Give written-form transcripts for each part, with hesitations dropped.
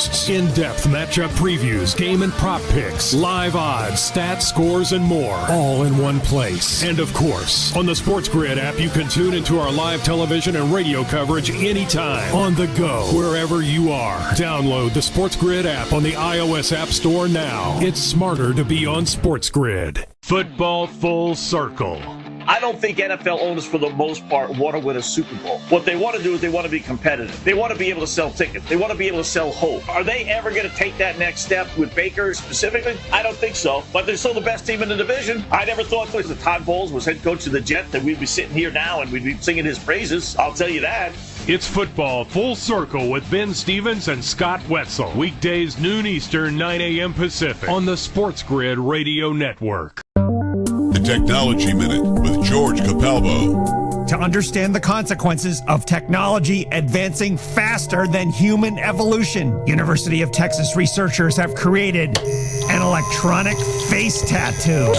hosts. In-depth matchup previews, game and prop picks, live odds, stats, scores, and more. All in one place. And of course, on the SportsGrid app, you can tune into our live television and radio coverage anytime. On the go, wherever you are. Download the SportsGrid app on the iOS App Store now. It's smarter to be on SportsGrid. Football Full Circle. I don't think NFL owners, for the most part, want to win a Super Bowl. What they want to do is they want to be competitive. They want to be able to sell tickets. They want to be able to sell hope. Are they ever going to take that next step with Baker specifically? I don't think so. But they're still the best team in the division. I never thought that Todd Bowles was head coach of the Jets that we'd be sitting here now and we'd be singing his praises. I'll tell you that. It's Football Full Circle with Ben Stevens and Scott Wetzel. Weekdays noon Eastern, 9 a.m. Pacific on the SportsGrid Radio Network. The Technology Minute with George Capalbo. To understand the consequences of technology advancing faster than human evolution, University of Texas researchers have created an electronic face tattoo,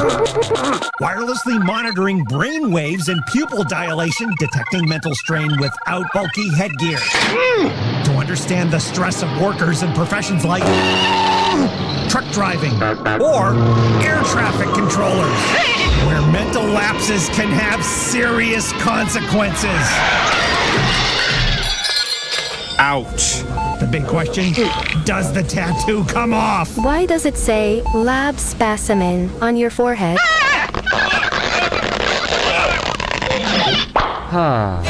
wirelessly monitoring brain waves and pupil dilation, detecting mental strain without bulky headgear. To understand the stress of workers in professions like truck driving or air traffic controllers, where mental lapses can have serious consequences. Ouch. The big question, does the tattoo come off? Why does it say lab specimen on your forehead? Follow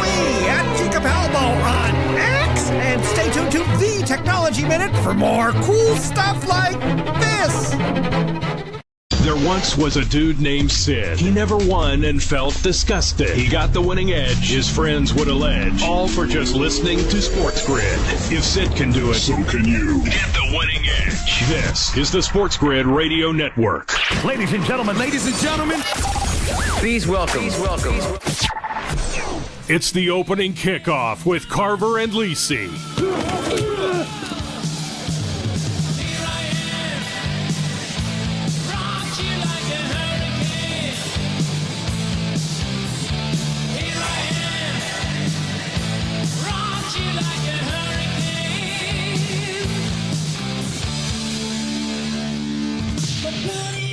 me at Capalbo on X and stay tuned to The Technology Minute for more cool stuff like this. There once was a dude named Sid. He never won and felt disgusted. He got the winning edge, his friends would allege, all for just listening to SportsGrid. If Sid can do it, So can you. get the winning edge. This is the SportsGrid Radio Network. Ladies and gentlemen, Please welcome. It's the opening kickoff with Carver and Lisi.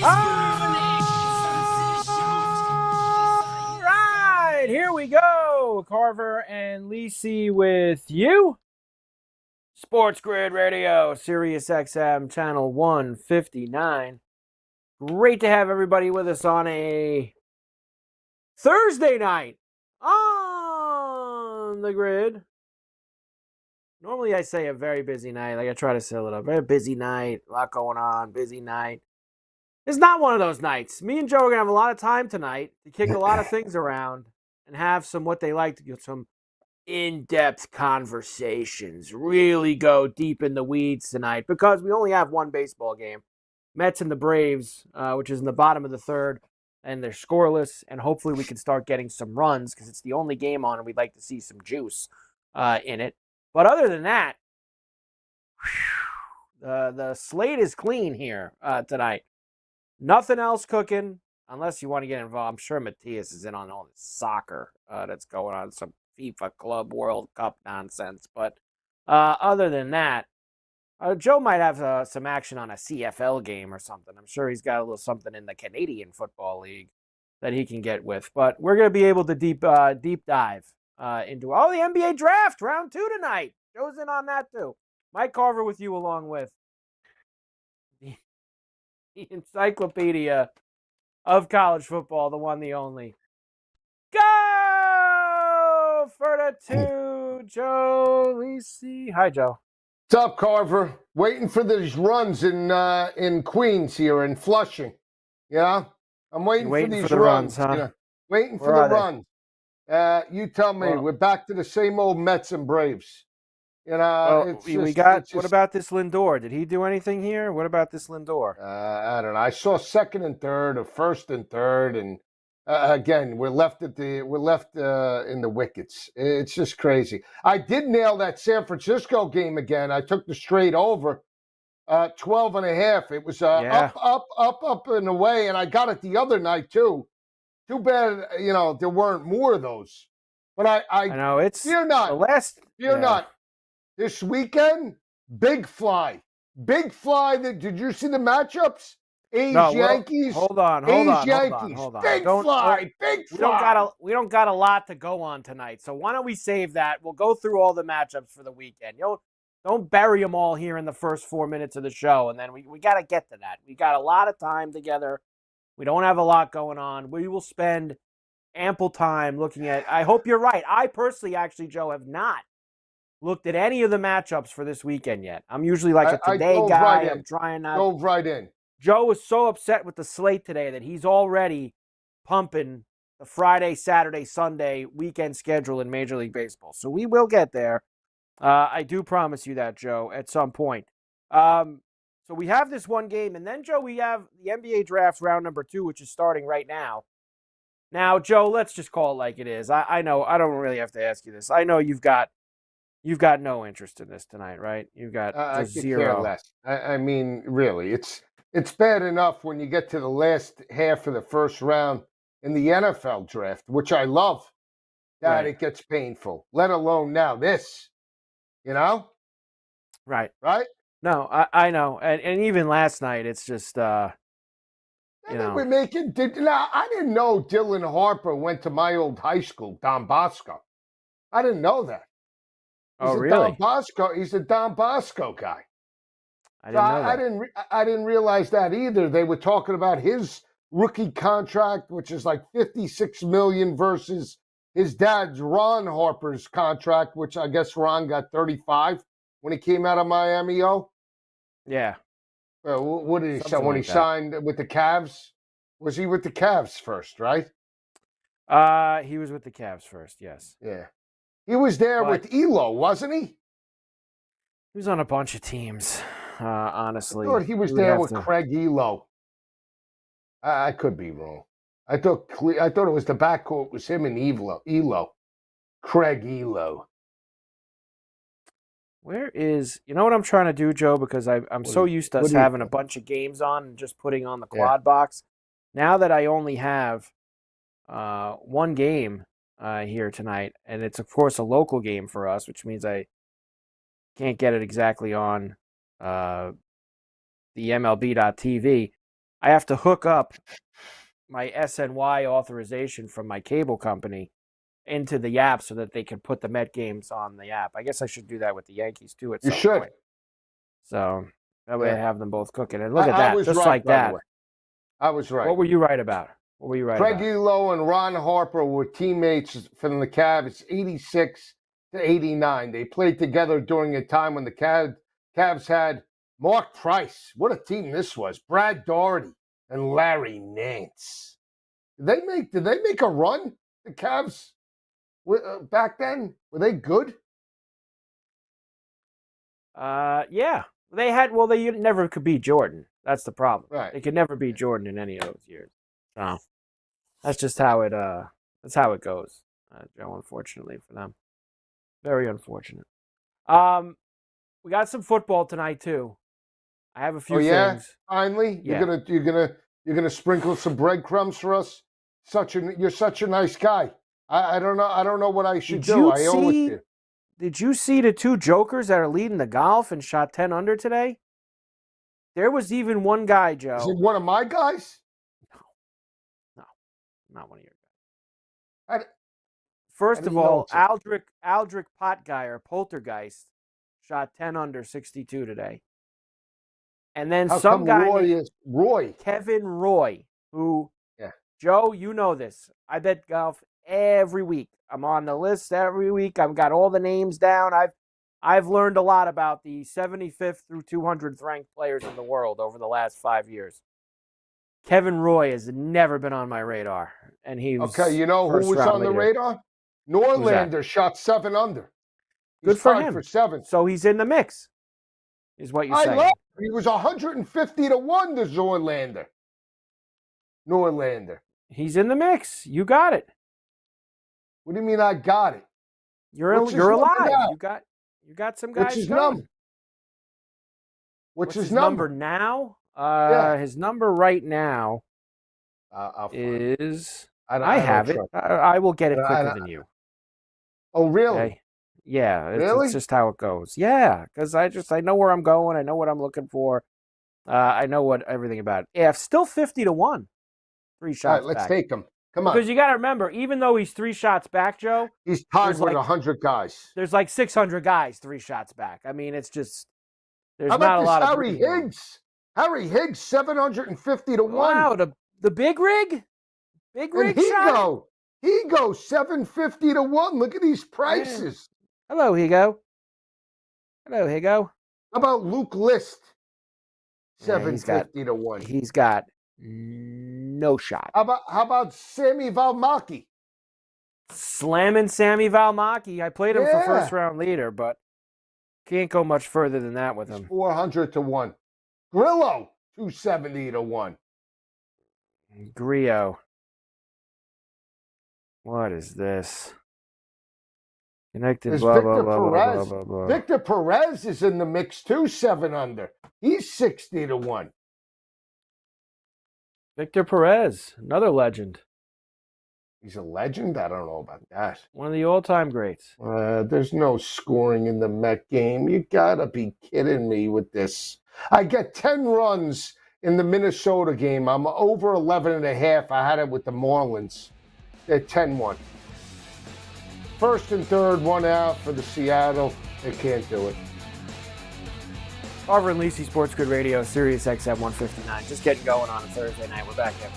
All right, here we go. Carver and Lisi with you. SportsGrid Radio, SiriusXM, channel 159. Great to have everybody with us on a Thursday night on the grid. Normally I say a very busy night. Like I try to sell it up. Very busy night, a lot going on, busy night. It's not one of those nights. Me and Joe are going to have a lot of time tonight to kick a lot of things around and have some what they like to get some in-depth conversations. Really go deep in the weeds tonight because we only have one baseball game. Mets and the Braves, which is in the bottom of the third, and they're scoreless, and hopefully we can start getting some runs because it's the only game on and we'd like to see some juice in it. But other than that, the slate is clean here tonight. Nothing else cooking, unless you want to get involved. I'm sure Matthias is in on all this soccer that's going on, some FIFA Club World Cup nonsense. But other than that, Joe might have some action on a CFL game or something. I'm sure he's got a little something in the Canadian Football League that he can get with. But we're going to be able to deep dive into the NBA draft, round 2 tonight. Joe's in on that too. Mike Carver with you along with the encyclopedia of college football, the one, the only. Go for the 2, Joe Lisi. Hi, Joe. What's up, Carver? Waiting for these runs in Queens here in Flushing. Yeah, I'm waiting for these runs. Huh? Yeah. Waiting Where for the are runs. You tell me. Well, we're back to the same old Mets and Braves. You know, what about this Lindor? Did he do anything here? What about this Lindor? I don't know. I saw second and third, or first and third, and again, we're left in the wickets. It's just crazy. I did nail that San Francisco game again. I took the straight over, 12.5. It was up and away, and I got it the other night too. Too bad, there weren't more of those. But I know it's fear not. Fear not. this weekend, big fly. Big fly. Did you see the matchups? A's Yankees. Hold on. Big fly. We don't got a lot to go on tonight, so why don't we save that? We'll go through all the matchups for the weekend. Don't bury them all here in the first 4 minutes of the show, and then we got to get to that. We got a lot of time together. We don't have a lot going on. We will spend ample time looking at. I hope you're right. I personally, actually, Joe, have not looked at any of the matchups for this weekend yet. I'm usually like a today guy. I'm trying not. Dove right in. Joe was so upset with the slate today that he's already pumping the Friday, Saturday, Sunday weekend schedule in Major League Baseball. So we will get there. I do promise you that, Joe, at some point. So we have this one game, and then, Joe, we have the NBA draft round number 2, which is starting right now. Now, Joe, let's just call it like it is. I know I don't really have to ask you this. I know you've got no interest in this tonight, right? You've got just zero. Care less. I mean, really, it's bad enough when you get to the last half of the first round in the NFL draft, which I love, that it gets painful, let alone now this, Right. Right? No, I know. And even last night, it's just, we're making, I didn't know Dylan Harper went to my old high school, Don Bosco. I didn't know that. Oh, really? He's a Don Bosco guy. I didn't know that. I didn't realize that either. They were talking about his rookie contract, which is like $56 million, versus his dad's Ron Harper's contract, which I guess Ron got 35 when he came out of Miami. Yeah. What did he say when he signed with the Cavs? Was he with the Cavs first, right? He was with the Cavs first, yes. Yeah. He was there with Elo, wasn't he? He was on a bunch of teams, honestly. I thought he was there with Craig Elo. I could be wrong. I thought it was the backcourt was him and Elo. Craig Elo. Where is, you know what I'm trying to do, Joe? Because I'm so used to us having a bunch of games on and just putting on the quad box. Now that I only have one game here tonight, and it's, of course, a local game for us, which means I can't get it exactly on the MLB.TV. I have to hook up my SNY authorization from my cable company into the app so that they can put the Met games on the app. I guess I should do that with the Yankees too at some point. So that way I have them both cooking. And look at that, just like that. I was right. What were you right about? Craig Elo and Ron Harper were teammates from the Cavs, 86 to 89. They played together during a time when the Cavs had Mark Price. What a team this was. Brad Daugherty and Larry Nance. Did they make a run? The Cavs back then, were they good? Yeah. They had. Well, they never could beat Jordan. That's the problem. Right. They could never beat Jordan in any of those years. So that's just how it. That's how it goes, Joe. Unfortunately for them, very unfortunate. We got some football tonight too. I have a few things. Finally, you're gonna sprinkle some breadcrumbs for us. You're such a nice guy. I don't know what I should do. I owe it to you. Did you see the two jokers that are leading the golf and shot 10 under today? There was even one guy, Joe. Is it one of my guys? No, not one of your guys. First of all, Aldrich Potgeier, Poltergeist, shot 10 under 62 today. And then some guy named Roy. Kevin Roy, who, Joe, you know this. I bet golf every week. I'm on the list every week. I've got all the names down. I've learned a lot about the 75th through 200th ranked players in the world over the last 5 years. Kevin Roy has never been on my radar. And he was okay, you know who was on the radar? Norlander shot 7 under. Good for him. For 7. So he's in the mix, is what you're saying. I love him. He was 150 to 1 to Norlander. He's in the mix. You got it. What do you mean I got it? You're alive. You got some guys. What's his number? What's his number now? His number right now is. I have it. I will get it quicker than you. Oh, really? Okay. Yeah, Really? it's just how it goes. Yeah, because I know where I'm going. I know what I'm looking for. I know everything about it. Yeah, still 50-1. 3 All shots right, let's back. take him. Come on. Because you got to remember, even though he's 3 shots back, Joe, He's tied there's with like 100 guys. there's like 600 guys 3 shots back. I mean, it's just there's How not about a this lot of Harry breathing room. Higgs? Harry Higgs, 750-1. Wow, the big rig, And shot. he goes 750-1. Look at these prices. Hello, Higo. Hello, Higo. How about Luke List? Yeah, 750-1. He's got no shot. How about Sammy Valmaki? Slamming Sammy Valmaki. I played him for Yeah. first round leader, but can't go much further than that with him. 400-1. Grillo, 270-1. Grillo. What is this? Connected, There's blah, Victor blah, blah, Perez. blah, blah, blah. Victor Perez is in the mix too, 7 under. He's 60-1. Victor Perez, another legend. He's a legend? I don't know about that. One of the all-time greats. There's no scoring in the Met game. You gotta be kidding me with this. I get 10 runs in the Minnesota game. I'm over 11.5. I had it with the Marlins. They're 10-1. First and third, 1 out for the Seattle. They can't do it. Carver and Lisi, SportsGrid Radio, SiriusXM 159. Just getting going on a Thursday night. We're back here.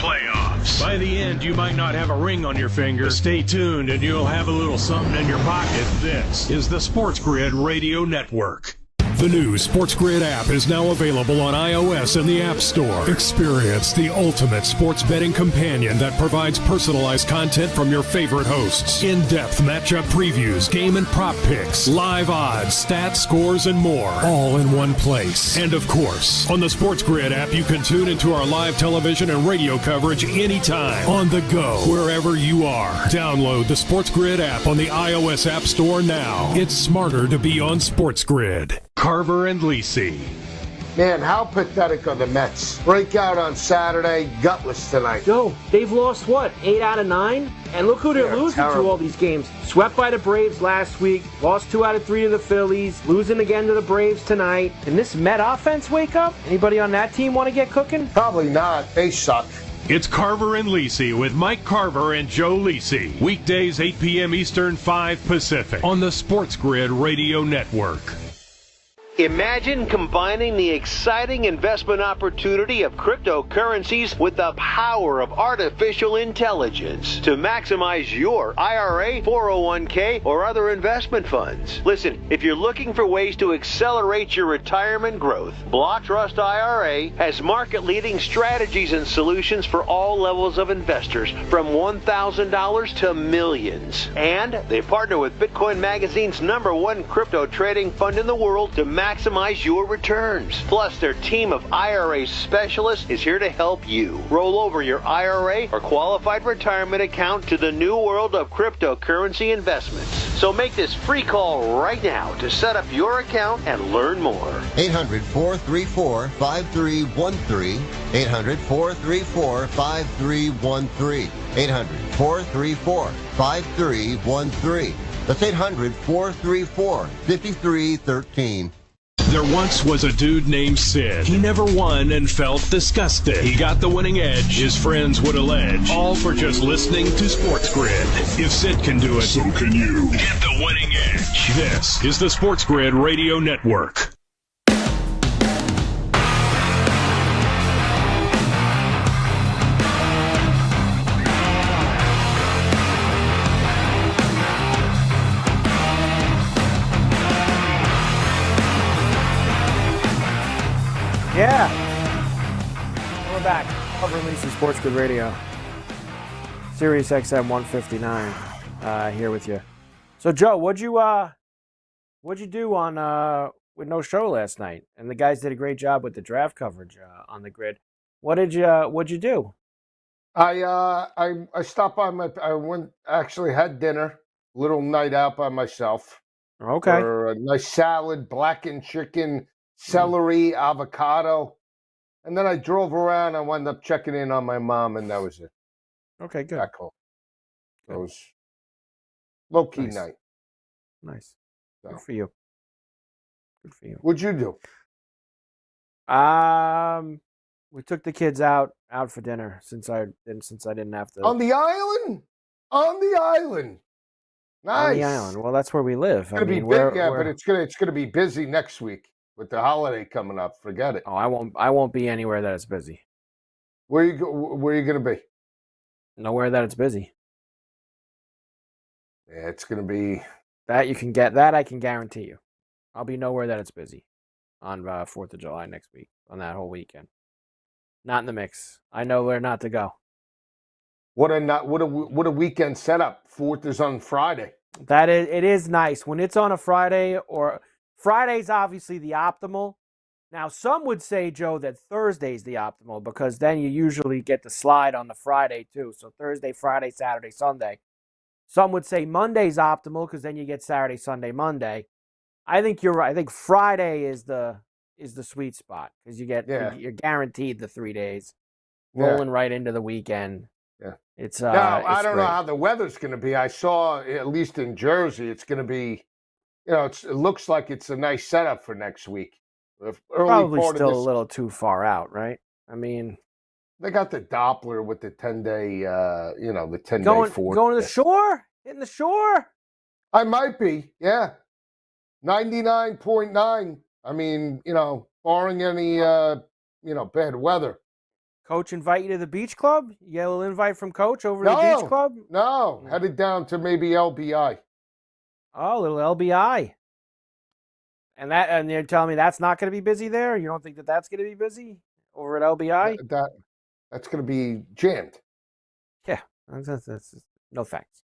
Playoffs. By the end, you might not have a ring on your finger. Stay tuned and you'll have a little something in your pocket. This is the SportsGrid Radio Network. The new SportsGrid app is now available on iOS and the App Store. Experience the ultimate sports betting companion that provides personalized content from your favorite hosts. In-depth matchup previews, game and prop picks, live odds, stats, scores, and more. All in one place. And of course, on the SportsGrid app, you can tune into our live television and radio coverage anytime, on the go, wherever you are. Download the SportsGrid app on the iOS App Store now. It's smarter to be on SportsGrid. Carver and Lisi. Man, how pathetic are the Mets? Breakout on Saturday, gutless tonight. Joe, they've lost, 8 out of 9? And look who they're losing terrible. to all these games. Swept by the Braves last week, lost 2 out of 3 to the Phillies, losing again to the Braves tonight. Can this Met offense wake up? Anybody on that team want to get cooking? Probably not. They suck. It's Carver and Lisi with Mike Carver and Joe Lisi. Weekdays 8 p.m. Eastern, 5 Pacific on the SportsGrid Radio Network. Imagine combining the exciting investment opportunity of cryptocurrencies with the power of artificial intelligence to maximize your IRA, 401k, or other investment funds. Listen, if you're looking for ways to accelerate your retirement growth, Block Trust IRA has market-leading strategies and solutions for all levels of investors, from $1,000 to millions. And they partner with Bitcoin Magazine's #1 crypto trading fund in the world to maximize your returns. Plus, their team of IRA specialists is here to help you roll over your IRA or qualified retirement account to the new world of cryptocurrency investments. So make this free call right now to set up your account and learn more. 800-434-5313. 800-434-5313. 800-434-5313. That's 800-434-5313. There once was a dude named Sid. He never won and felt disgusted. He got the winning edge, his friends would allege, all for just listening to SportsGrid. If Sid can do it, So can you. get the winning edge. This is the SportsGrid Radio Network. Yeah. We're back. Carver and Lisi, SportsGrid Radio. SiriusXM 159 here with you. So, Joe, what'd you do on with no show last night? And the guys did a great job with the draft coverage on the grid. What'd you do? I stopped by I went, actually had dinner, little night out by myself. Okay. For a nice salad, blackened chicken, celery, avocado. And then I drove around. I wound up checking in on my mom, and that was it. Okay, good. Back home. It was low-key Nice. night. Nice. So. Good for you. Good for you. What'd you do? We took the kids out for dinner since I didn't have to. On the island? On the island. Nice. On the island. Well, that's where we live. It's gonna be big, but it's gonna be busy next week with the holiday coming up. Forget it. Oh, I won't be anywhere that it's busy. Where are you gonna be? Nowhere that it's busy. Yeah, it's gonna be that you can get. That I can guarantee you. I'll be nowhere that it's busy on 4th of July next week, on that whole weekend. Not in the mix. I know where not to go. What a weekend setup. 4th is on Friday. It is nice when it's on a Friday, or Friday's obviously the optimal. Now, some would say, Joe, that Thursday's the optimal because then you usually get the slide on the Friday too. So Thursday, Friday, Saturday, Sunday. Some would say Monday's optimal because then you get Saturday, Sunday, Monday. I think you're right. I think Friday is the sweet spot because you're guaranteed the 3 days, rolling right into the weekend. Yeah, it's now I don't great. know how the weather's going to be. I saw at least in Jersey, it's going to be, it looks like it's a nice setup for next week. Probably still a little too far out, right? I mean, they got the Doppler with the 10-day, the 10-day going to the shore, hitting the shore. I might be, yeah. 99.9. I mean, barring any, bad weather. Coach invite you to the beach club? You get a little invite from Coach over to the beach club? No, headed down to maybe LBI. Oh, a little LBI. And you're telling me that's not going to be busy there? You don't think that's going to be busy over at LBI? That's going to be jammed. Yeah, that's no thanks.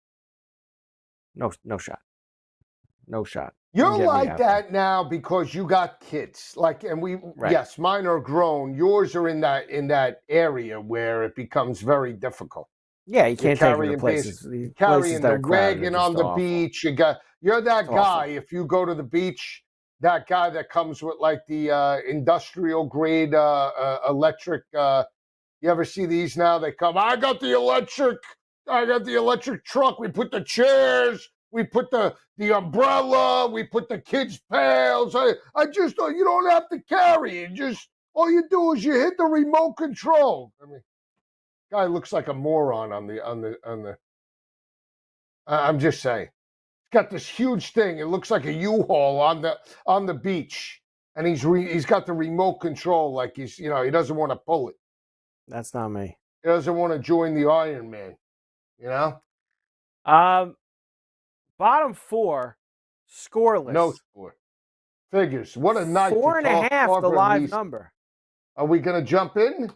No shot. No shot. You're like that now because you got kids. Yes, mine are grown. Yours are in that area where it becomes very difficult. Yeah, you can't take them to places. Carrying the wagon on the beach. You're that guy. If you go to the beach, that guy that comes with like the industrial grade electric. You ever see these now? They come. I got the electric truck. We put the chairs. We put the umbrella. We put the kids' pails. I just you don't have to carry it. All you do is you hit the remote control. I mean, guy looks like a moron on the. I'm just saying, he's got this huge thing. It looks like a U-Haul on the beach, and he's got the remote control. Like he doesn't want to pull it. That's not me. He doesn't want to join the Iron Man. Bottom 4, scoreless. No score. Figures. What a night. 4.5, the live number. Are we going to jump in?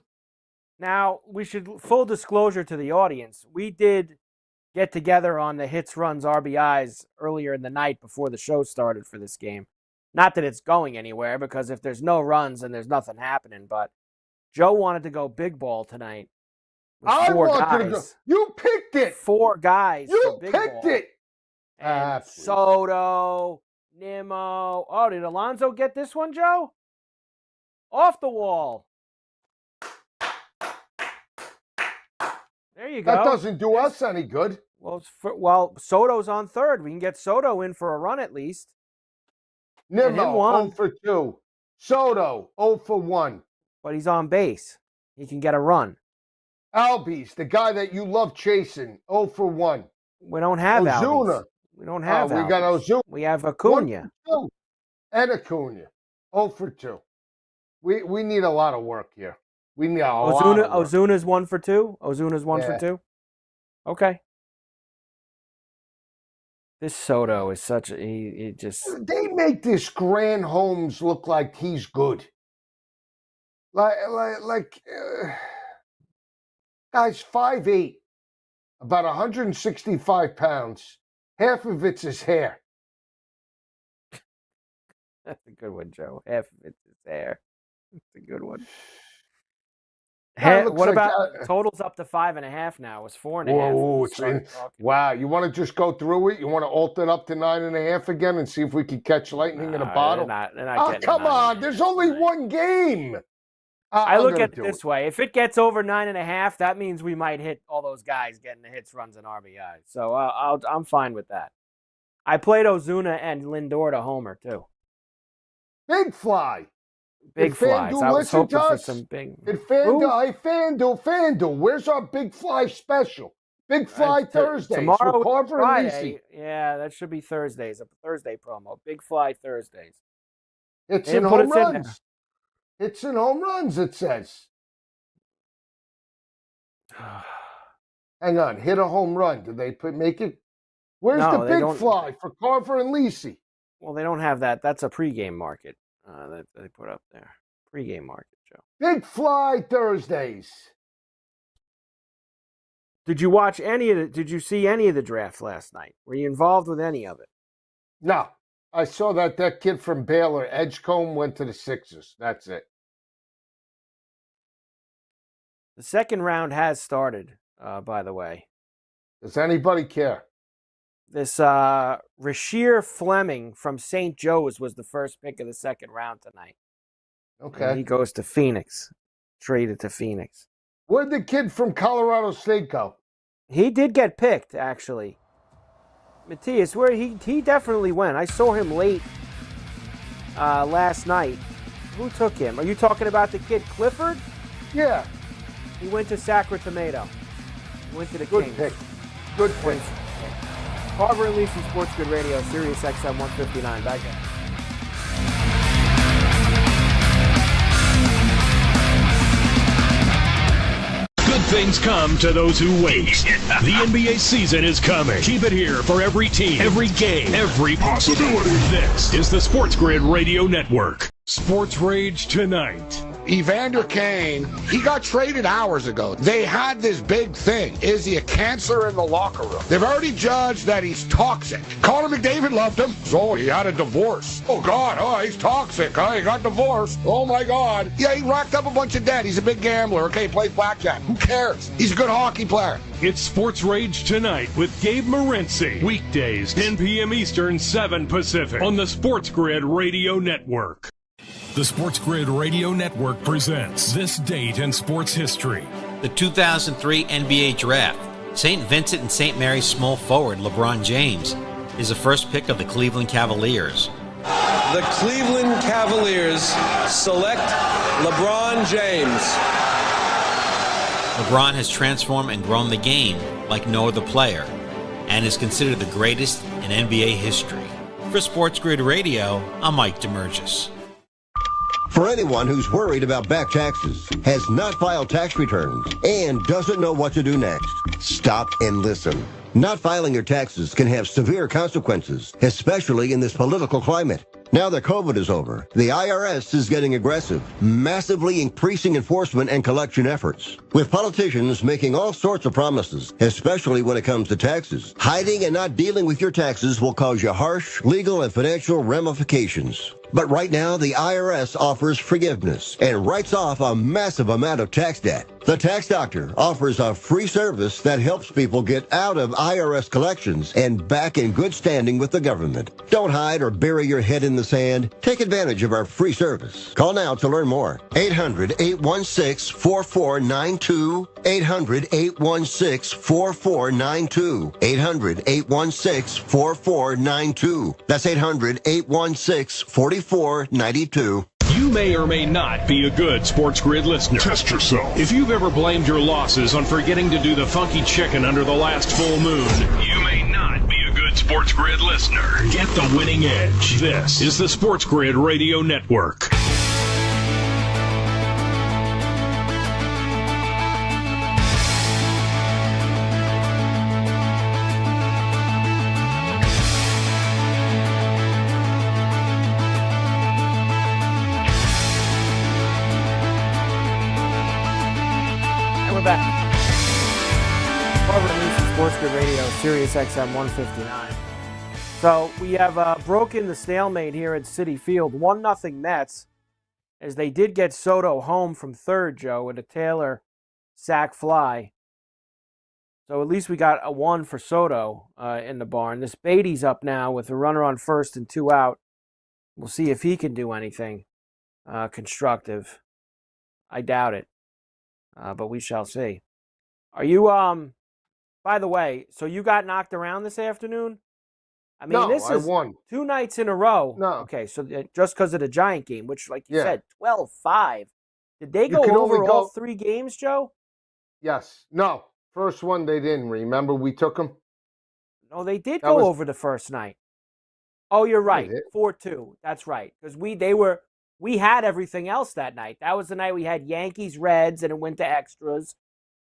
Now, we should, full disclosure to the audience, we did get together on the hits, runs, RBIs earlier in the night before the show started for this game. Not that it's going anywhere, because if there's no runs, then there's nothing happening. But Joe wanted to go big ball tonight. I wanted to go. You picked it. 4 guys. You picked it. And Soto, Nimmo. Oh, did Alonso get this one, Joe? Off the wall. There you go. That doesn't do us any good. Well, Soto's on third. We can get Soto in for a run at least. Nimmo, 0 for 2. Soto, 0 for 1. But he's on base. He can get a run. Albies, the guy that you love chasing, 0 for 1. We don't have Ozuna. Albies. We don't have We got Ozuna. We have Acuna. And Acuna, 0 for 2. We need a lot of work here. We need a lot of work. Ozuna's 1 for 2? Ozuna's 1 for 2? Okay. This Soto is such a... He just... They make this Grant Holmes look like he's good. Guy's 5'8", about 165 pounds. Half of it's his hair. That's a good one, Joe. Half of it's his hair. That's a good one. What about totals up to 5.5 now? It was 4.5. Wow. You want to just go through it? You want to alter it up to 9.5 again and see if we can catch lightning in a bottle? They're not come on. There's only one game. I I'm look gonna at it do this way. If it gets over 9.5, that means we might hit all those guys getting the hits, runs, and RBI. So I'm fine with that. I played Ozuna and Lindor to homer, too. Big fly. Big Did flies. FanDuel I was listen to hoping for us? some big... Did Who? FanDuel, hey, FanDuel, where's our Big Fly special? Big Fly Thursdays Tomorrow with is Carver and Friday. Lisi. Yeah, that should be Thursdays. A Thursday promo. Big Fly Thursdays. It's They in didn't put home us in there. runs. It's in home runs, it says. Hang on, hit a home run. Did they make it? Where's No, the Big Fly for Carver and Lisi? Well, they don't have that. That's a pregame market that they put up there. Pregame market, Joe. Big Fly Thursdays. Did you watch any of it? Did you see any of the draft last night? Were you involved with any of it? No. I saw that kid from Baylor, Edgecombe, went to the Sixers. That's it. The second round has started, by the way. Does anybody care? This Rasheer Fleming from St. Joe's was the first pick of the second round tonight. Okay. And he goes to Phoenix. Traded to Phoenix. Where'd the kid from Colorado State go? He did get picked, actually. Matthias, where he definitely went. I saw him late last night. Who took him? Are you talking about the kid Clifford? Yeah. He went to Sacramento. He went to the Good Kings. pick. Good pick. Carver and Lisi, SportsGrid Radio, SiriusXM 159. Back in. Good things come to those who wait. The NBA season is coming. Keep it here for every team, every game, every possibility. This is the Sports Grid Radio Network. Sports Rage Tonight. Evander Kane, he got traded hours ago. They had this big thing. Is he a cancer in the locker room? They've already judged that he's toxic. Connor McDavid loved him. So he had a divorce. Oh, God. Oh, he's toxic. He got divorced. Oh, my God. Yeah, he racked up a bunch of debt. He's a big gambler. Okay, plays blackjack. Who cares? He's a good hockey player. It's Sports Rage Tonight with Gabe Morency. Weekdays, 10 p.m. Eastern, 7 Pacific on the Sports Grid Radio Network. The Sports Grid Radio Network presents This Date in Sports History. The 2003 NBA Draft. St. Vincent and St. Mary's small forward LeBron James is the first pick of the Cleveland Cavaliers. The Cleveland Cavaliers select LeBron James. LeBron has transformed and grown the game like no other player and is considered the greatest in NBA history. For Sports Grid Radio, I'm Mike DeMurgis. For anyone who's worried about back taxes, has not filed tax returns, and doesn't know what to do next, stop and listen. Not filing your taxes can have severe consequences, especially in this political climate. Now that COVID is over, the IRS is getting aggressive, massively increasing enforcement and collection efforts. With politicians making all sorts of promises, especially when it comes to taxes, hiding and not dealing with your taxes will cause you harsh legal and financial ramifications. But right now, the IRS offers forgiveness and writes off a massive amount of tax debt. The Tax Doctor offers a free service that helps people get out of IRS collections and back in good standing with the government. Don't hide or bury your head in the sand. Take advantage of our free service. Call now to learn more. 800-816-4492. 800-816-4492. 800-816-4492. That's 800-816-4492. You may or may not be a good Sports Grid listener. Test yourself. If you've ever blamed your losses on forgetting to do the funky chicken under the last full moon, you may not be a good Sports Grid listener. Get the winning edge. This is the Sports Grid Radio Network. Back. Carver and Lisi, SportsGrid Radio, SiriusXM 159. So we have broken the stalemate here at Citi Field. 1-0 Mets, as they did get Soto home from third, Joe, with a Taylor sac fly. So at least we got a 1 for Soto in the barn. This Beatty's up now with a runner on first and 2 out. We'll see if he can do anything constructive. I doubt it. But we shall see. Are you, by the way, so you got knocked around this afternoon? I mean, No, this I is won. 2 nights in a row. No. Okay, so just because of the Giant game, which, like you Yeah. said, 12-5. Did they You go can over only all go- 3 games, Joe? Yes. No. First one they didn't. Remember we took them? No, they did That go was- over the first night. Oh, you're right. did. 4-2. That's right. Because we had everything else that night. That was the night we had Yankees, Reds, and it went to extras.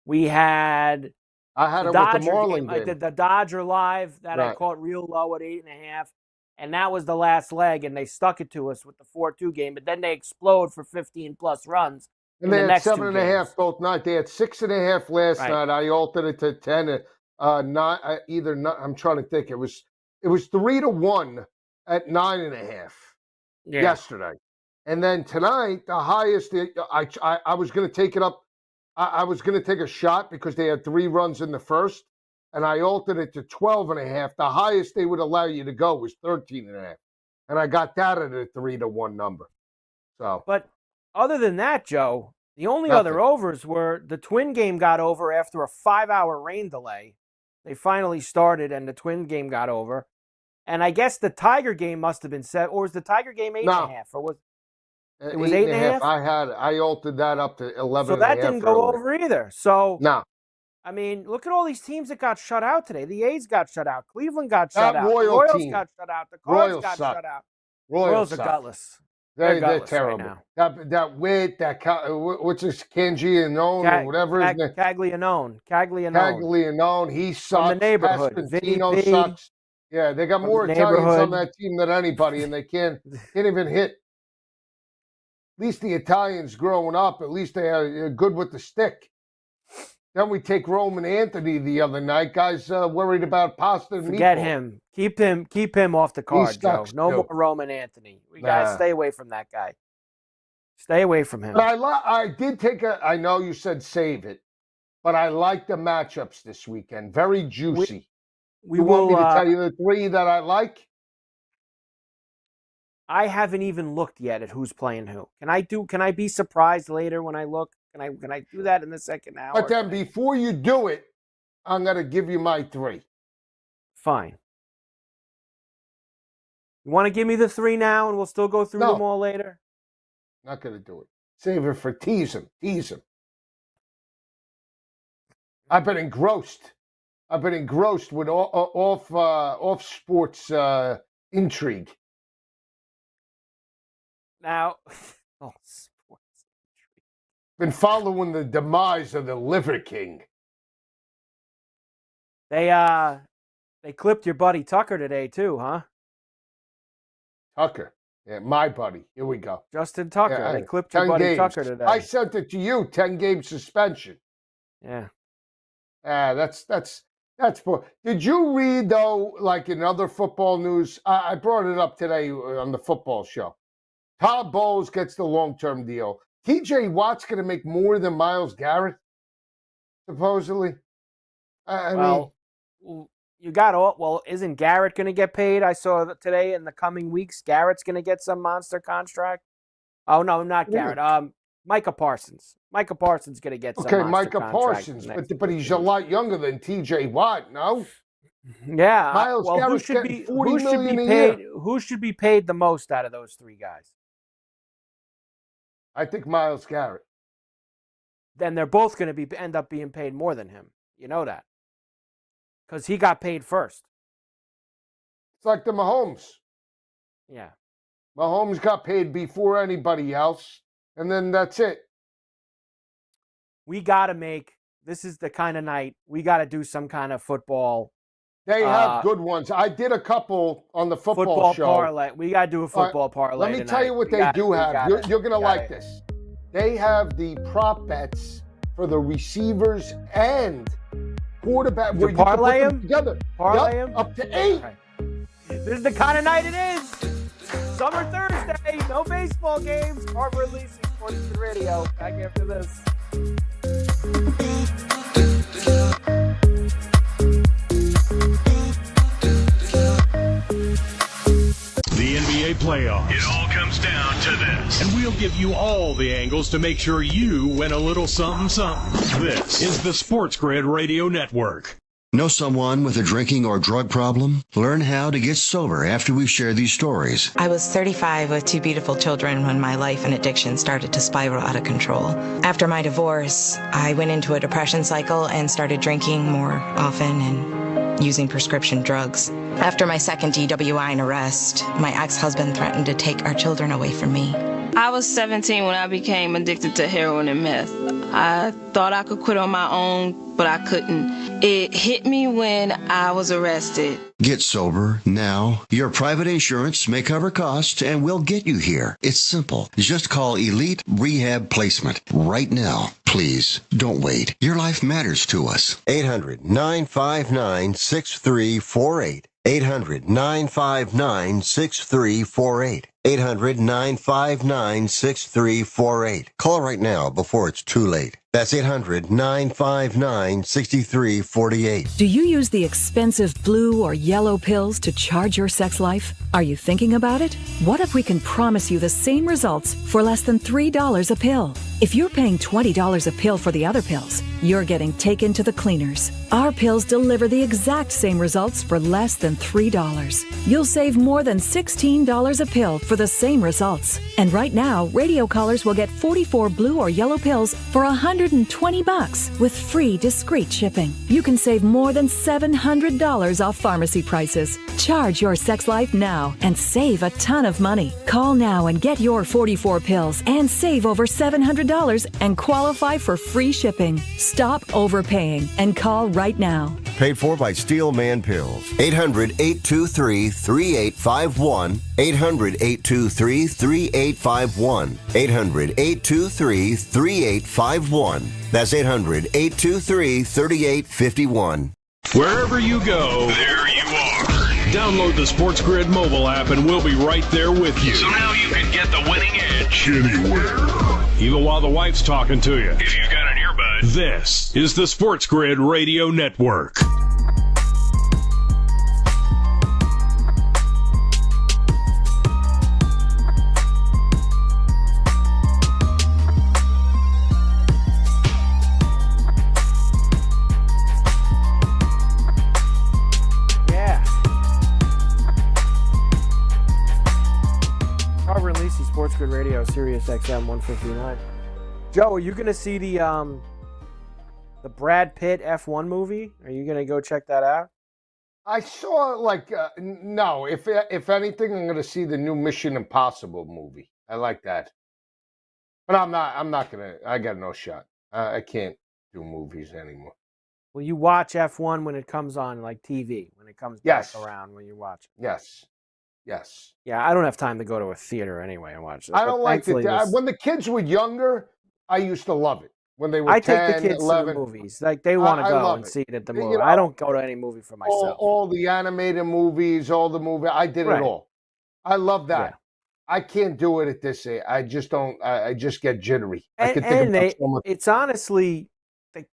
We had I had the it with Dodger the Marlin game. I game. did the Dodger live that I Right. caught real low at 8.5. And that was the last leg, and they stuck it to us with the 4-2 game. But then they explode for 15-plus runs. And they had 7.5 both night. They had 6.5 last night. I altered it to 10. Not I'm trying to think. It was 3-1 at 9.5 yesterday, and then tonight the highest. I was going to take it up. I was going to take a shot because they had 3 runs in the first, and I altered it to 12.5. The highest they would allow you to go was 13.5, and I got that at a 3-1 number. So, but other than that, Joe, the only Nothing. other overs were the Twin game got over after a 5-hour rain delay. They finally started, and the Twin game got over. And I guess the Tiger game must have been set, or was the Tiger game 8.5? Or was it was 8.5? I altered that up to 11. So that didn't go over either. So no. I mean, look at all these teams that got shut out today. The A's got shut out. Cleveland got shut out. The Royals got shut out. The Cards got shut out. Royals are gutless. They're gutless terrible. right now. That Witt, what's his Cangianone or whatever his name? Caglianone. He sucks. From the neighborhood. Pasquantino sucks. Yeah, they got more Italians on that team than anybody, and they can't even hit. At least the Italians growing up, at least they are good with the stick. Then we take Roman Anthony the other night. Guys worried about pasta and Forget meatballs. him. Keep him off the card, Joe. No more Roman Anthony. We gotta stay away from that guy. Stay away from him. But I did take I know you said save it, but I like the matchups this weekend. Very juicy. We you will want me to tell you the 3 that I like? I haven't even looked yet at who's playing who. Can I be surprised later when I look? Can I do that in the second hour? But then before you do it, I'm going to give you my 3. Fine. You want to give me the 3 now and we'll still go through them all later? Not going to do it. Save it for tease him. I've been engrossed with off sports intrigue. Now, been following the demise of the Liver King. They clipped your buddy Tucker today too, huh? Tucker. Yeah, my buddy. Here we go. Justin Tucker. Yeah, they clipped your buddy games. Tucker today. I sent it to you. 10-game suspension. Yeah. That's poor. Did you read though, like in other football news? I brought it up today on the football show. Todd Bowles gets the long-term deal. TJ Watt's going to make more than Myles Garrett, supposedly. I mean, you got all. Well, isn't Garrett going to get paid? I saw that today in the coming weeks, Garrett's going to get some monster contract. Oh no, not Garrett. Micah Parsons. Micah Parsons going to get some. Okay, monster Micah contract Parsons, but he's a lot younger than TJ Watt. No. Yeah. Myles Garrett's getting $40 million a year. Who should be paid the most out of those 3 guys? I think Myles Garrett. Then they're both going to end up being paid more than him. You know that. Because he got paid first. It's like the Mahomes. Yeah. Mahomes got paid before anybody else, and then that's it. We got to this is the kind of night, we got to do some kind of football. They have good ones. I did a couple on the football show. Parlay. We got to do a football parlay. Let me tell you what they do have. You're going to like this. They have the prop bets for the receivers and quarterback. You parlay them together. Parlay them up to 8. Okay. This is the kind of night it is. Summer Thursday. No baseball games. Carver and Lisi, SportsGrid Radio. Back after this. The NBA playoffs. It all comes down to this, and we'll give you all the angles to make sure you win a little something something. This is the SportsGrid Radio Network. Know someone with a drinking or drug problem? Learn how to get sober after we share these stories. I was 35 with 2 beautiful children when my life and addiction started to spiral out of control. After my divorce, I went into a depression cycle and started drinking more often and using prescription drugs. After my second DWI and arrest, my ex-husband threatened to take our children away from me. I was 17 when I became addicted to heroin and meth. I thought I could quit on my own, but I couldn't. It hit me when I was arrested. Get sober now. Your private insurance may cover costs and we'll get you here. It's simple. Just call Elite Rehab Placement right now. Please, don't wait. Your life matters to us. 800-959-6348. 800-959-6348. 800-959-6348. Call right now before it's too late. That's 800-959-6348. Do you use the expensive blue or yellow pills to charge your sex life? Are you thinking about it? What if we can promise you the same results for less than $3 a pill? If you're paying $20 a pill for the other pills, you're getting taken to the cleaners. Our pills deliver the exact same results for less than $3. You'll save more than $16 a pill for the same results. And right now, radio callers will get 44 blue or yellow pills for $120 with free discreet shipping. You can save more than $700 off pharmacy prices. Charge your sex life now and save a ton of money. Call now and get your 44 pills and save over $700 and qualify for free shipping. Stop overpaying and call right now. Paid for by Steelman Pills. 800-823-3851. 800-823-3851. 800-823-3851. That's 800-823-3851. Wherever you go, there you are. Download the SportsGrid mobile app and we'll be right there with you. So now you can get the winning edge anywhere. Even while the wife's talking to you. If you've got an earbud. This is the SportsGrid Radio Network. Carver and Lisi, SportsGrid Radio, SiriusXM 159. Joe, are you going to see the Brad Pitt F1 movie? Are you going to go check that out? I saw no. If anything, I'm going to see the new Mission Impossible movie. I like that, but I'm not gonna. I got no shot. I can't do movies anymore. Will you watch F1 when it comes on, like TV, when it comes back around when you watch it? Yes. Yeah, I don't have time to go to a theater anyway and watch it. I don't like it. When the kids were younger, I used to love it. When they were 10, take the kids 11. to the movies. Like, they want to go and see it at the movie. I don't go to any movie for myself. All the animated movies, all the movies. I did it all. I love that. Yeah. I can't do it at this age. I just don't. I just get jittery. It's honestly,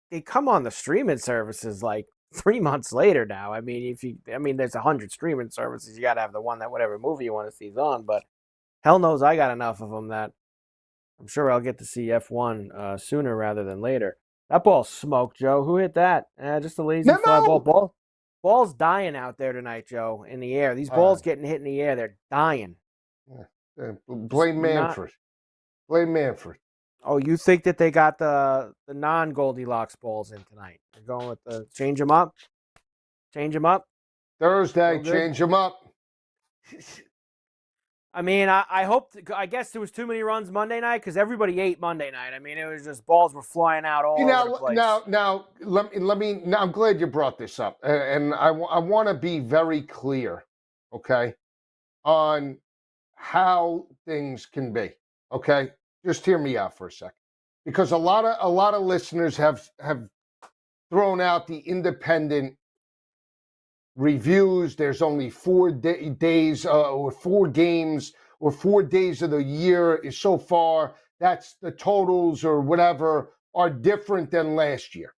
they come on the streaming services like 3 months later now. I mean, there's 100 streaming services. You got to have the one that whatever movie you want to see is on. But hell knows I got enough of them that I'm sure I'll get to see F1 sooner rather than later. That ball's smoked, Joe. Who hit that? Just a lazy fly ball. Ball's dying out there tonight, Joe, in the air. These balls getting hit in the air. They're dying. Blame Manfred. Blame Manfred. Oh, you think that they got the non-Goldilocks balls in tonight? They're going with the change them up? Change them up? Thursday, change them up. I mean, I guess there was too many runs Monday night because everybody ate Monday night. I mean, it was just balls were flying out all over the place. Now, let me. Now, I'm glad you brought this up, and I want to be very clear, okay, on how things can be. Okay, just hear me out for a second, because a lot of listeners have thrown out the independent reviews. There's only 4 days or 4 games or 4 days of the year is so far. That's the totals or whatever are different than last year.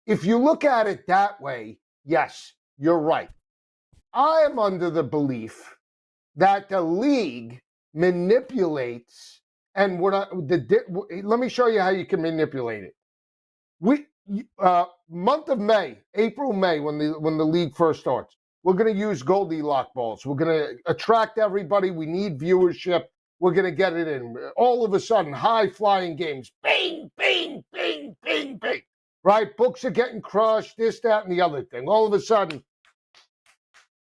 If you look at it that way, yes, you're right. I am under the belief that the league manipulates, and let me show you how you can manipulate it. Month of May, April, May, when the league first starts, we're going to use Goldilocks balls. We're going to attract everybody. We need viewership. We're going to get it in. All of a sudden, high-flying games. Bing, bing, bing, bing, bing. Right? Books are getting crushed, this, that, and the other thing. All of a sudden,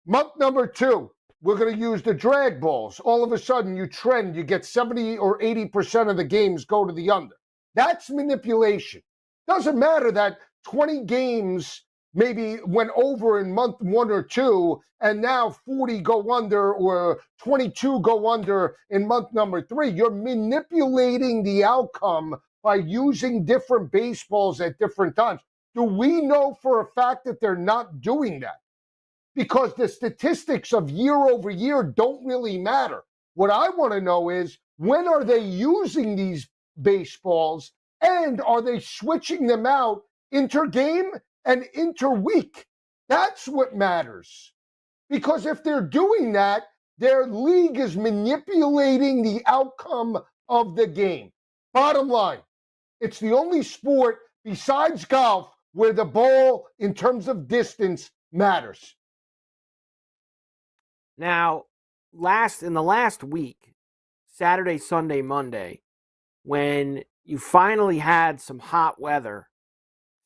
month number 2, we're going to use the drag balls. All of a sudden, you trend. You get 70 or 80% of the games go to the under. That's manipulation. Doesn't matter that 20 games maybe went over in month 1 or 2, and now 40 go under or 22 go under in month number 3. You're manipulating the outcome by using different baseballs at different times. Do we know for a fact that they're not doing that? Because the statistics of year over year don't really matter. What I want to know is, when are they using these baseballs, and are they switching them out inter-game and inter-week? That's what matters. Because if they're doing that, their league is manipulating the outcome of the game. Bottom line, it's the only sport besides golf where the ball, in terms of distance, matters. Now, in the last week, Saturday, Sunday, Monday, when you finally had some hot weather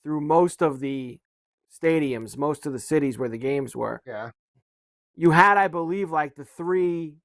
through most of the stadiums, most of the cities where the games were. Yeah. You had, I believe, like the three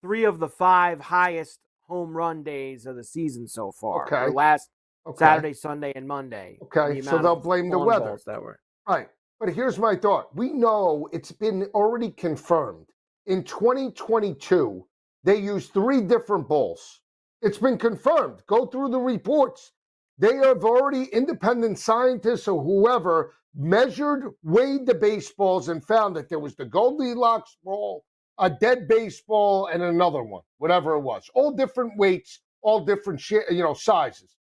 of the 5 highest home run days of the season so far. Okay. Last Saturday, Sunday, and Monday. Okay, so they'll blame the weather. That were. Right. But here's my thought. We know it's been already confirmed. In 2022, they used 3 different balls. It's been confirmed. Go through the reports. They have already, independent scientists or whoever, measured, weighed the baseballs, and found that there was the Goldilocks ball, a dead baseball, and another one, whatever it was. All different weights, all different sizes.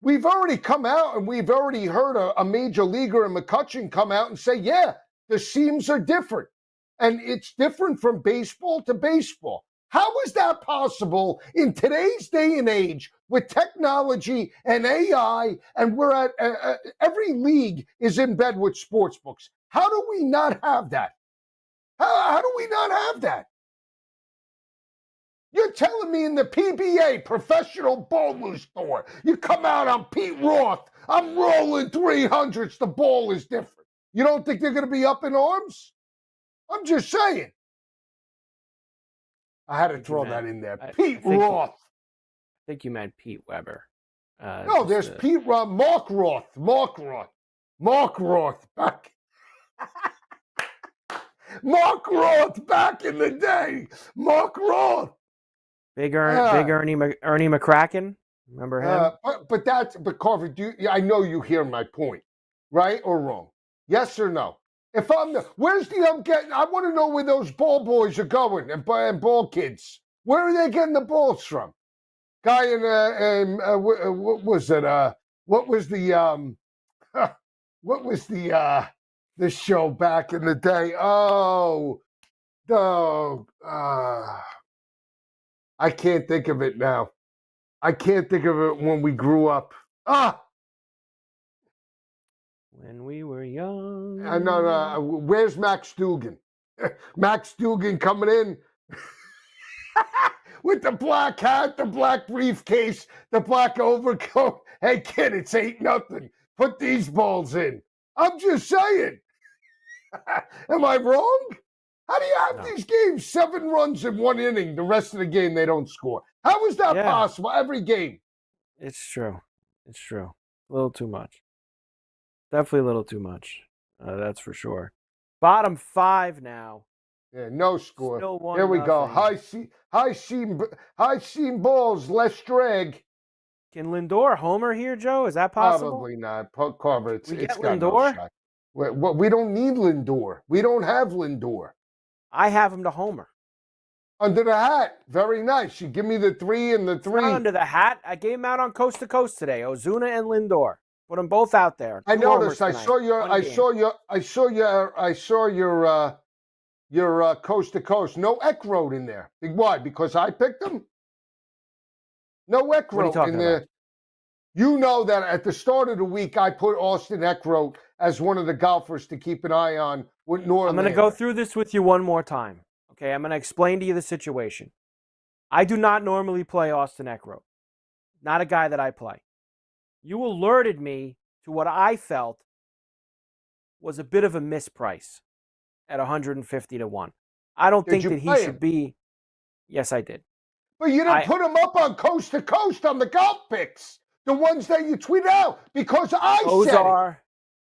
We've already come out and we've already heard a major leaguer in McCutcheon come out and say, yeah, the seams are different. And it's different from baseball to baseball. How is that possible in today's day and age with technology and AI, and we're at every league is in bed with sports books? How do we not have that? How do we not have that? You're telling me in the PBA, Professional Bowler Store, you come out on Pete Roth, I'm rolling 300s, the ball is different. You don't think they're going to be up in arms? I'm just saying. I had to throw that in there. Pete Roth. I think you meant Pete Weber. No, there's Pete Roth, Mark Roth back. Mark Roth back in the day. Mark Roth. Big Ernie McCracken. Remember him? But Carver, I know you hear my point, right or wrong? Yes or no? If I want to know where those ball boys are going and ball kids. Where are they getting the balls from? Guy what was it? What was the the show back in the day? I can't think of it now. I can't think of it when we grew up. When we were young. No. Where's Max Dugan? Max Dugan coming in with the black hat, the black briefcase, the black overcoat. Hey, kid, it's 8-0. Put these balls in. I'm just saying. Am I wrong? How do you have these games 7 runs in 1 inning? The rest of the game, they don't score. How is that possible? Every game. It's true. A little too much. Definitely a little too much. That's for sure. Bottom 5 now. Yeah, no score. Still 1-0. Here we go. High seam balls, less drag. Can Lindor homer here, Joe? Is that possible? Probably not. Carver, it's got Lindor? No shot. We don't need Lindor. We don't have Lindor. I have him to homer. Under the hat. Very nice. You give me the 3 and the 3. Not under the hat. I gave him out on Coast to Coast today. Ozuna and Lindor. Put them both out there. I noticed. I saw your your coast to coast. No Eckroat in there. Why? Because I picked him? No Eckroat in there. About? You know that at the start of the week, I put Austin Eckroat as one of the golfers to keep an eye on with Norlander. I'm going to go through this with you one more time. Okay, I'm going to explain to you the situation. I do not normally play Austin Eckroat. Not a guy that I play. You alerted me to what I felt was a bit of a misprice at 150 to 1. I don't think that he should be. Yes, I did. But you didn't put him up on coast to coast on the golf picks, the ones that you tweet out, because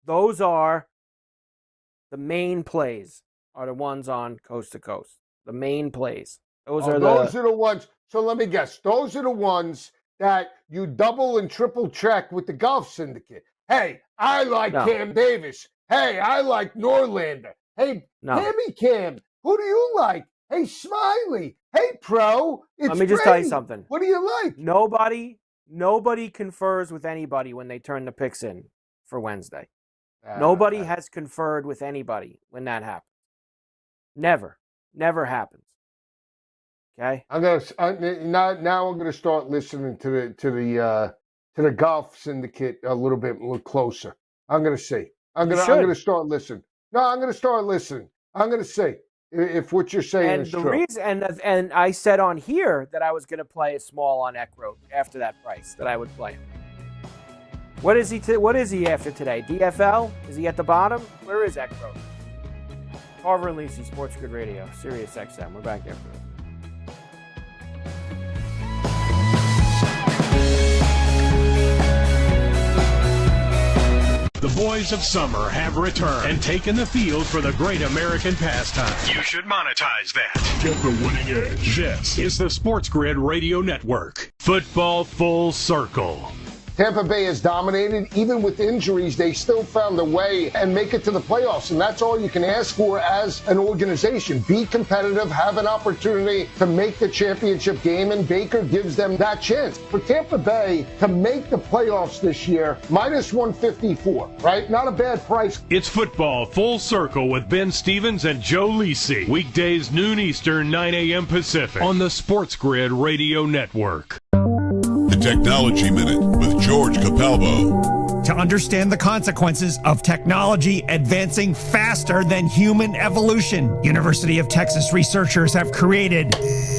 those are the main plays. Are the ones on coast to coast. The main plays. Those are the ones. So let me guess. Those are the ones that you double and triple check with the golf syndicate. Hey, I like Cam Davis. Hey, I like Norlander. Hey, Hammy Cam, who do you like? Hey, Smiley. Hey, Pro. Let me just tell you something. What do you like? Nobody confers with anybody when they turn the picks in for Wednesday. Nobody has conferred with anybody when that happens. Never happens. Okay. Now I'm gonna start listening to the golf syndicate a little bit closer. I'm gonna see. I'm gonna start listening. No, I'm gonna start listening. I'm gonna see if what you're saying is true. And I said on here that I was gonna play a small on Eckroat after that price, that I would play him. What is he after today? DFL? Is he at the bottom? Where is Eckroat? Carver and Lisi, SportsGrid Radio, SiriusXM. We're back after this. The boys of summer have returned and taken the field for the great American pastime. You should monetize that. Get the winning edge. This is the SportsGrid Radio Network. Football full circle. Tampa Bay has dominated. Even with injuries, they still found a way and make it to the playoffs. And that's all you can ask for as an organization. Be competitive, have an opportunity to make the championship game, and Baker gives them that chance. For Tampa Bay to make the playoffs this year, minus 154, right? Not a bad price. It's football full circle with Ben Stevens and Joe Lisi. Weekdays, noon Eastern, 9 a.m. Pacific on the SportsGrid Radio Network. The Technology Minute with George Capalbo. To understand the consequences of technology advancing faster than human evolution, University of Texas researchers have created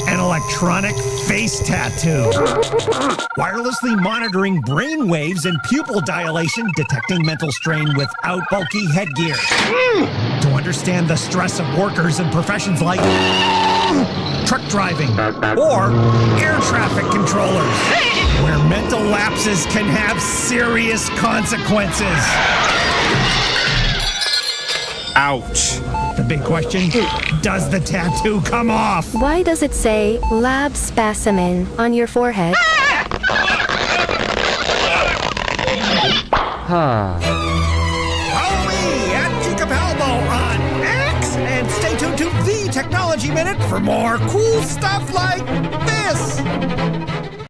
an electronic face tattoo. Wirelessly monitoring brain waves and pupil dilation, detecting mental strain without bulky headgear. To understand the stress of workers in professions like truck driving or air traffic controllers, where mental lapses can have serious consequences. Ouch. The big question, does the tattoo come off? Why does it say lab specimen on your forehead? Follow me at Capalbo on X and stay tuned to the Technology Minute for more cool stuff like this.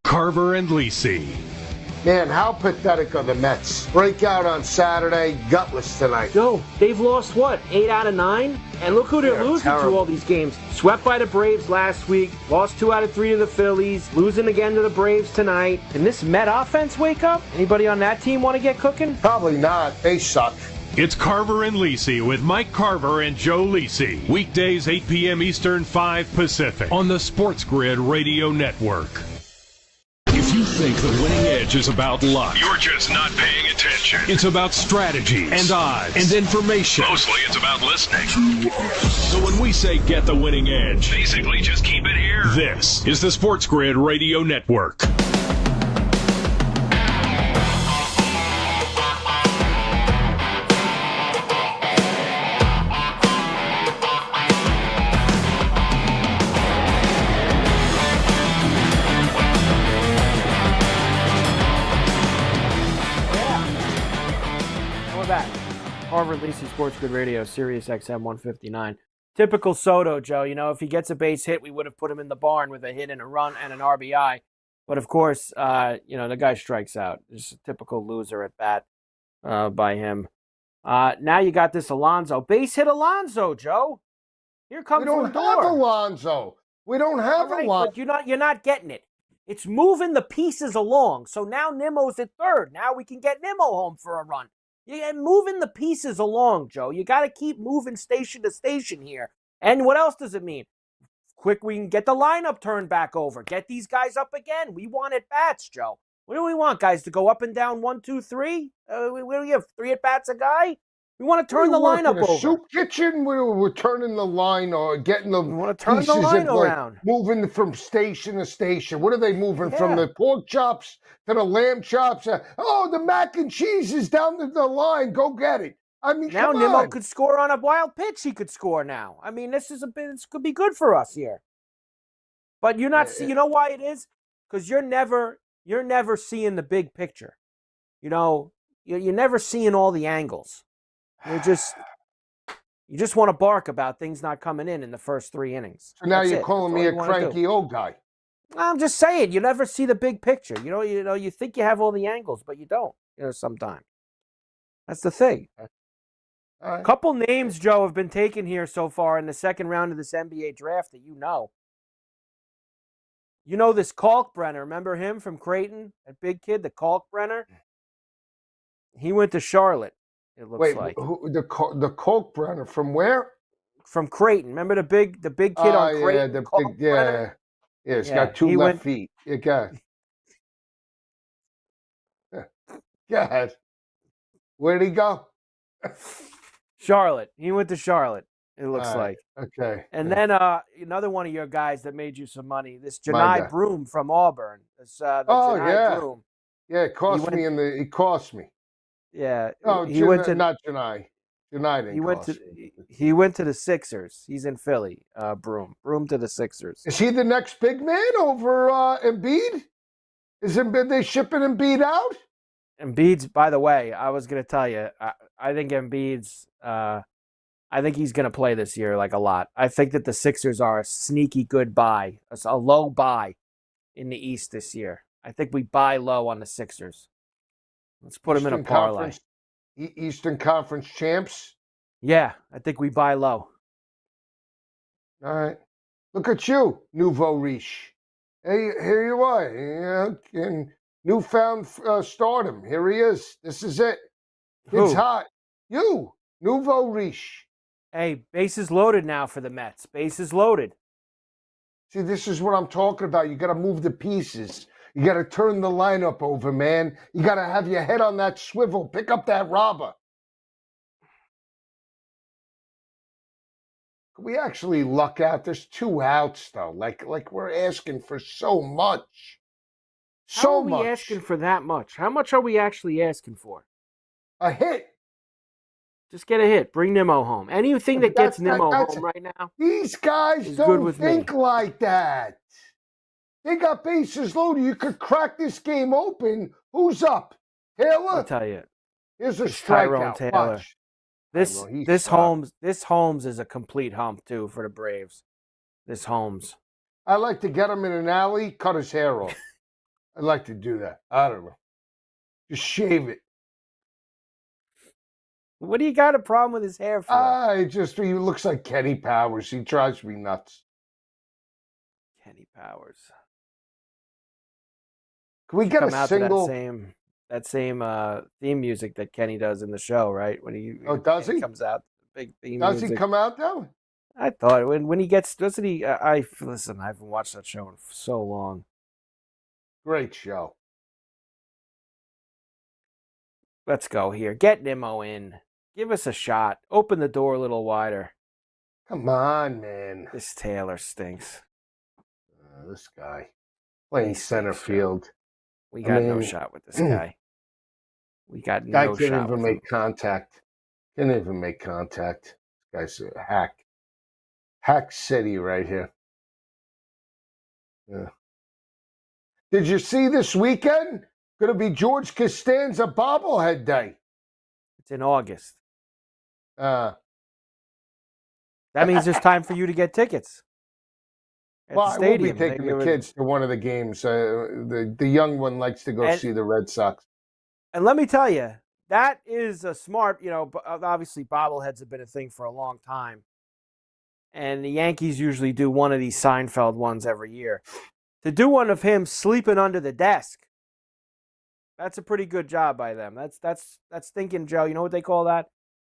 Carver and Lisi. Man, how pathetic are the Mets? Break out on Saturday, gutless tonight. No, they've lost what, 8 out of 9? And look who they're losing to all these games. Swept by the Braves last week, lost 2 out of 3 to the Phillies, losing again to the Braves tonight. Can this Met offense wake up? Anybody on that team want to get cooking? Probably not. They suck. It's Carver and Lisi with Mike Carver and Joe Lisi. Weekdays, 8 p.m. Eastern, 5 Pacific on the SportsGrid Radio Network. If you think the winning edge is about luck, you're just not paying attention. It's about strategies and odds and information. Mostly it's about listening to us. So when we say get the winning edge, basically just keep it here. This is the SportsGrid Radio Network. Carver, Lisi, SportsGrid Radio, SiriusXM 159. Typical Soto, Joe. You know, if he gets a base hit, we would have put him in the barn with a hit and a run and an RBI. But, of course, the guy strikes out. Just a typical loser at bat by him. Now you got this Alonso. Base hit Alonso, Joe. Here comes We don't Lindor. have Alonso. We don't have Alonso. But you're not getting it. It's moving the pieces along. So now Nimmo's at third. Now we can get Nimmo home for a run. You're moving the pieces along, Joe. You got to keep moving station to station here. And what else does it mean? Quick, we can get the lineup turned back over. Get these guys up again. We want at-bats, Joe. What do we want, guys, to go up and down 1, 2, 3? We have 3 at-bats a guy? We want to turn the lineup over. Soup kitchen. We're turning the line or getting the turn the line around. Moving from station to station. What are they moving from the pork chops to the lamb chops? The mac and cheese is down the line. Go get it. I mean, now come Nimmo on. could score on a wild pitch. He could score now. I mean, this could be good for us here. But you're not. You know why it is? Because you're never seeing the big picture. You know, you're never seeing all the angles. You just want to bark about things not coming in the first 3 innings. So now you're calling me a cranky old guy. I'm just saying, you never see the big picture. You think you have all the angles, but you don't. Sometimes. That's the thing. A couple names, Joe, have been taken here so far in the second round of this NBA draft that you know. You know this Kalkbrenner. Remember him from Creighton? That big kid, the Kalkbrenner? He went to Charlotte, it looks like. Who, the Kalkbrenner from where? From Creighton. Remember the big kid on Creighton? Yeah, he's got 2 left feet. You got Go ahead. Where'd he go? Charlotte. He went to Charlotte, it looks like. Okay. And then another one of your guys that made you some money, this Janai Broom from Auburn. Janai Broom. Yeah, it cost me It cost me. Yeah. He went to not Janai. Janai didn't he went to the Sixers. He's in Philly. Broom to the Sixers. Is he the next big man over Embiid? Is they shipping Embiid out? Embiid's, by the way, I was going to tell you, I think Embiid's, I think he's going to play this year like a lot. I think that the Sixers are a sneaky good buy, a low buy in the East this year. I think we buy low on the Sixers. Let's put them in a parlay. Eastern Conference champs? Yeah, I think we buy low. All right. Look at you, nouveau riche. Hey, here you are. And newfound stardom. Here he is. This is it. It's hot. You, nouveau riche. Hey, bases loaded now for the Mets. Bases loaded. See, this is what I'm talking about. You got to move the pieces. You got to turn the lineup over, man. You got to have your head on that swivel. Pick up that robber. We actually luck out. There's 2 outs, though. Like we're asking for so much. How are we asking for that much? How much are we actually asking for? A hit. Just get a hit. Bring Nimmo home. Anything that gets Nimmo home right now. These guys don't think like that. They got bases loaded. You could crack this game open. Who's up? Taylor? I'll tell you. Here's a Tyrone strikeout. Taylor. Watch. This Holmes is a complete hump too for the Braves. This Holmes. I like to get him in an alley, cut his hair off. I'd like to do that. I don't know. Just shave it. What do you got a problem with his hair for? He looks like Kenny Powers. He drives me nuts. Kenny Powers. Can we get come a out single? To that same theme music that Kenny does in the show, right? When he does he comes out, big theme does music. He come out though? I thought when he gets doesn't he? Listen. I haven't watched that show in so long. Great show. Let's go here. Get Nimmo in. Give us a shot. Open the door a little wider. Come on, man. This Taylor stinks. This guy playing center field. We got no shot with this guy. We got no shot. Guy can't even make contact. Can't even make contact. This guy's a hack. Hack City right here. Yeah. Did you see this weekend? Going to be George Costanza bobblehead day. It's in August. That means it's time for you to get tickets. Well, I will be taking the kids to one of the games. The young one likes to go see the Red Sox. And let me tell you, that is a smart, obviously bobbleheads have been a thing for a long time. And the Yankees usually do one of these Seinfeld ones every year. To do one of him sleeping under the desk, that's a pretty good job by them. That's thinking, Joe. You know what they call that?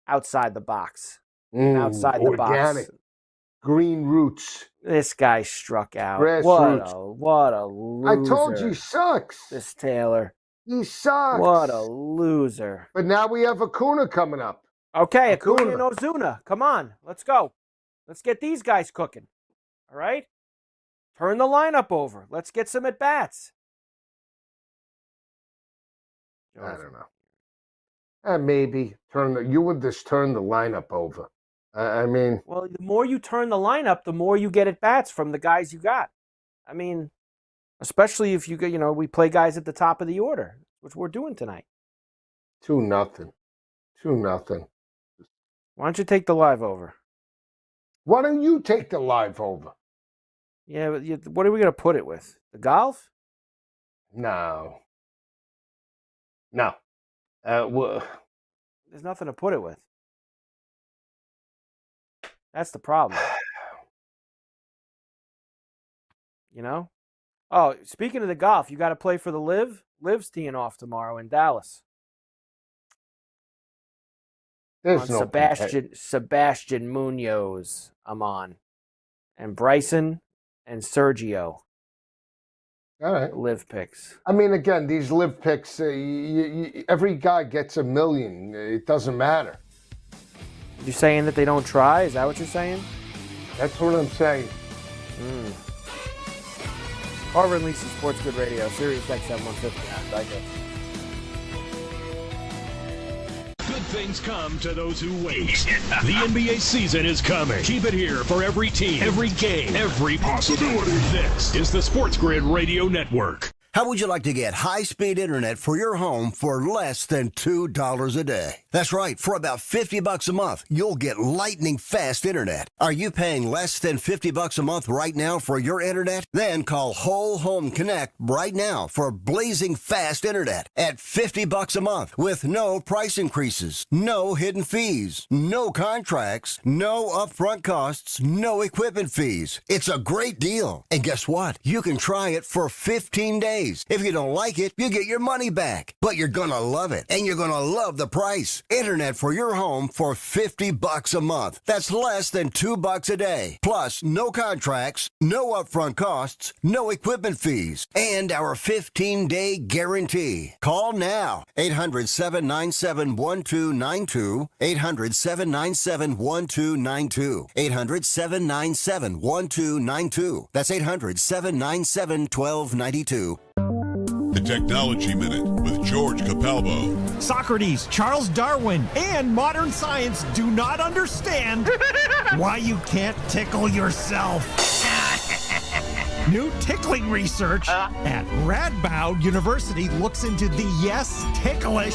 Outside the box. Outside the organic. box. Green roots. This guy struck out. Grassroots. What a loser. I told you he sucks. This Taylor. He sucks. What a loser. But now we have Acuna coming up. Okay, Acuna and Ozuna. Come on. Let's go. Let's get these guys cooking. All right? Turn the lineup over. Let's get some at-bats. I don't know. Maybe. You would just turn the lineup over. I mean... Well, the more you turn the lineup, the more you get at-bats from the guys you got. I mean, especially if we play guys at the top of the order, which we're doing tonight. 2-0. 2-0. Why don't you take the live over? Why don't you take the live over? Yeah, but what are we going to put it with? The golf? No. There's nothing to put it with. That's the problem. Oh, speaking of the golf, you got to play for the Liv. Liv's teeing off tomorrow in Dallas. There's no Sebastian Munoz, I'm on. And Bryson and Sergio. All right. Live picks. I mean, again, these live picks, every guy gets $1 million. It doesn't matter. You saying that they don't try? Is that what you're saying? That's what I'm saying. Carver and Lisi, SportsGrid Radio, SiriusXM 159. I guess. Good things come to those who wait. The NBA season is coming. Keep it here for every team, every game, every possibility. This is the SportsGrid Radio Network. How would you like to get high-speed internet for your home for less than $2 a day? That's right. For about $50 a month, you'll get lightning-fast internet. Are you paying less than $50 a month right now for your internet? Then call Whole Home Connect right now for blazing fast internet at $50 a month with no price increases, no hidden fees, no contracts, no upfront costs, no equipment fees. It's a great deal. And guess what? You can try it for 15 days. If you don't like it, you get your money back. But you're gonna love it, and you're gonna love the price. Internet for your home for $50 a month. That's less than $2 a day. Plus, no contracts, no upfront costs, no equipment fees, and our 15-day guarantee. Call now. 800-797-1292. 800-797-1292. 800-797-1292. That's 800-797-1292. The Technology Minute with George Capalbo. Socrates, Charles Darwin, and modern science do not understand why you can't tickle yourself. New tickling research at Radboud University looks into the ticklish,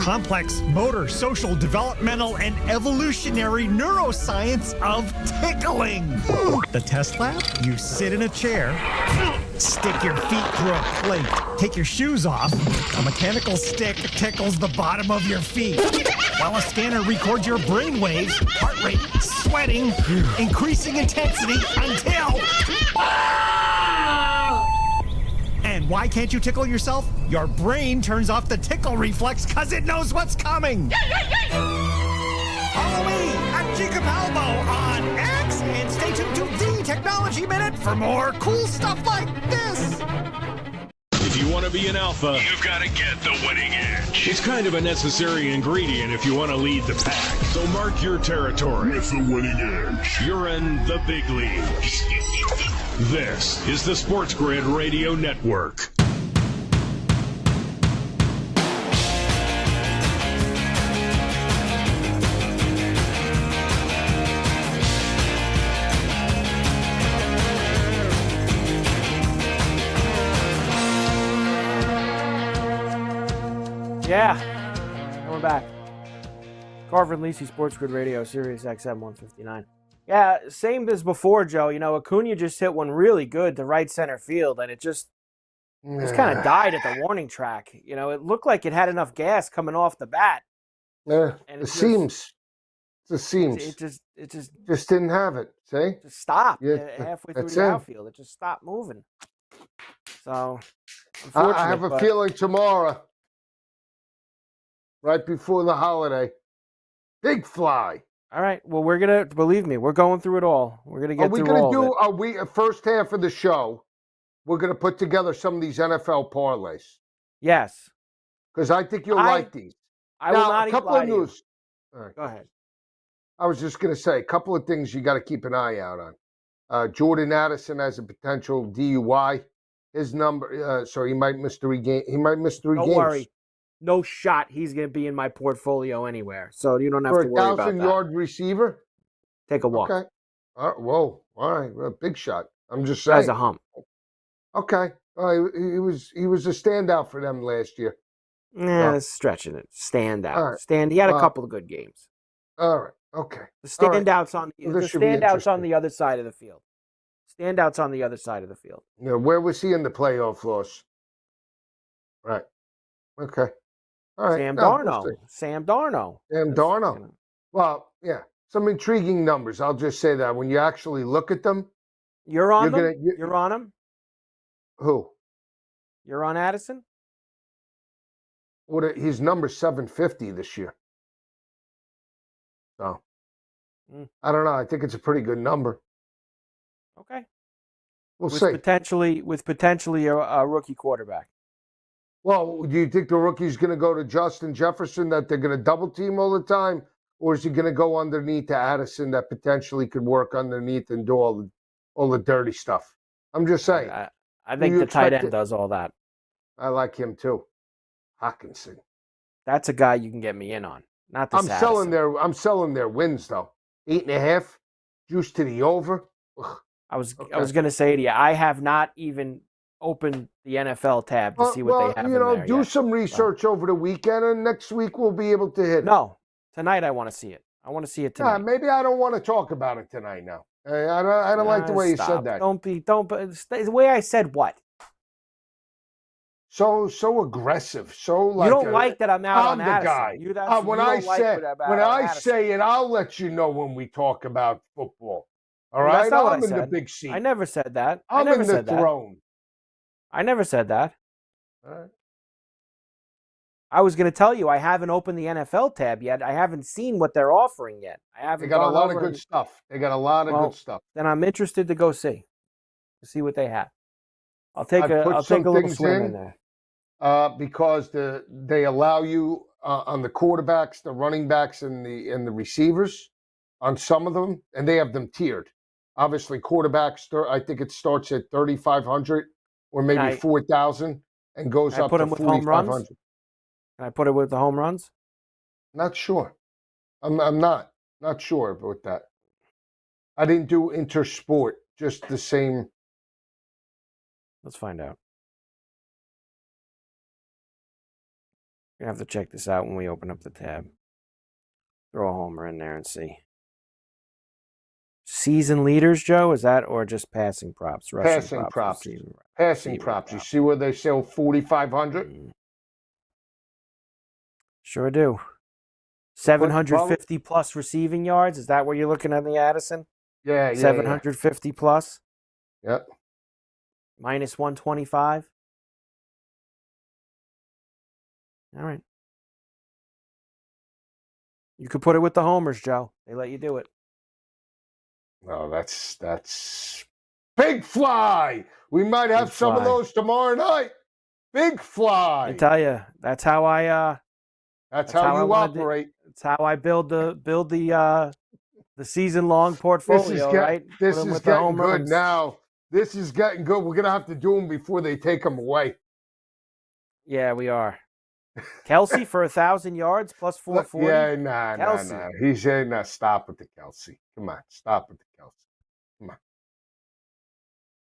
complex motor, social, developmental, and evolutionary neuroscience of tickling. The test lab? You sit in a chair, stick your feet through a plate, take your shoes off. A mechanical stick tickles the bottom of your feet, while a scanner records your brain waves, heart rate, sweating, increasing intensity until... And why can't you tickle yourself? Your brain turns off the tickle reflex because it knows what's coming. Follow me at G Capalbo on X and stay tuned to the Technology Minute for more cool stuff like this. If you want to be an alpha, you've got to get the winning edge. It's kind of a necessary ingredient if you want to lead the pack. So mark your territory with the winning edge. You're in the big leagues. This is the SportsGrid Radio Network. Yeah, coming back. Carver and Lisi, SportsGrid Radio, SiriusXM 159. Yeah, same as before, Joe. Acuna just hit one really good to right center field, and it just kind of died at the warning track. It looked like it had enough gas coming off the bat. And it seems It seems. It just didn't have it. See? Just stopped Yeah, halfway through that's the it. outfield. It just stopped moving. So, I have a feeling tomorrow, right before the holiday, big fly. All right. Well, believe me, we're going through it all. We're gonna get through all of it. Are we first half of the show? We're gonna put together some of these NFL parlays. Yes. Because I think you'll like these. I will not a couple of news. All right, go ahead. I was just going to say a couple of things you got to keep an eye out on. Jordan Addison has a potential DUI. His number, so he might miss 3 games. He might miss 3 games. Don't worry. No shot he's going to be in my portfolio anywhere. So you don't have to worry about that. For a 1,000-yard receiver? Take a walk. Okay. Whoa. All right. Well, big shot. I'm just saying. Guy's a hump. Okay. He was a standout for them last year. Yeah, stretching it. Standout. Right. He had a couple of good games. All right. Okay. The standouts on the other side of the field. Standouts on the other side of the field. Yeah, where was he in the playoff loss? Right. Okay. All right. Sam Darnold. Sam Darnold. Well, yeah. Some intriguing numbers. I'll just say that when you actually look at them. You're on them? You're on him? Who? You're on Addison? He's number 750 this year. So, I don't know. I think it's a pretty good number. Okay. We'll see. With potentially a rookie quarterback. Well, do you think the rookie's going to go to Justin Jefferson, that they're going to double team all the time? Or is he going to go underneath to Addison, that potentially could work underneath and do all the dirty stuff? I'm just saying. I think the tight end does all that. I like him too. Hawkinson. That's a guy you can get me in on. Not this Addison. I'm selling their wins though. 8.5, juice to the over. Ugh. I was going to say to you, I have not even opened the NFL tab to see what they have in there do yet. some research over the weekend, and next week we'll be able to hit it. No, tonight I want to see it. I want to see it tonight. Maybe I don't want to talk about it tonight now. I don't like the way you said that. Don't the way I said what? So aggressive. So like you don't like that I'm out on the Addison. guy. When I say it, I'll let you know when we talk about football. All right, that's not what I'm I in said. the big seat. I never said that. I'm in the throne. I never said that. All right. I was going to tell you I haven't opened the NFL tab yet. I haven't seen what they're offering yet. They got a lot of good stuff. They got a lot of good stuff. Then I'm interested to go see what they have. I'll take a little swim in there. Because they allow you on the quarterbacks, the running backs, and the receivers on some of them, and they have them tiered. Obviously, quarterbacks, I think it starts at 3,500 or maybe 4,000 and goes up to 4,500. Can I put it with the home runs? Not sure. I'm not sure about that. I didn't do intersport, just the same. Let's find out. You're going to have to check this out when we open up the tab. Throw a homer in there and see. Season leaders, Joe, is that or just passing props? Passing props. Passing props. You see where they sell 4,500? Sure do. 750 plus receiving yards. Is that where you're looking at the Addison? Yeah. 750 plus? Yep. Minus 125. All right. You could put it with the homers, Joe. They let you do it. No, that's big fly. We might have some of those tomorrow night. Big fly. I tell you, that's how I. That's how you operate. That's how I build the season long portfolio. Right. This is getting good now. This is getting good. We're gonna have to do them before they take them away. Yeah, we are. Kelsey for 1,000 yards plus 440. Yeah, nah. He's saying, nah, stop with the Kelsey. Come on, stop with the Kelsey.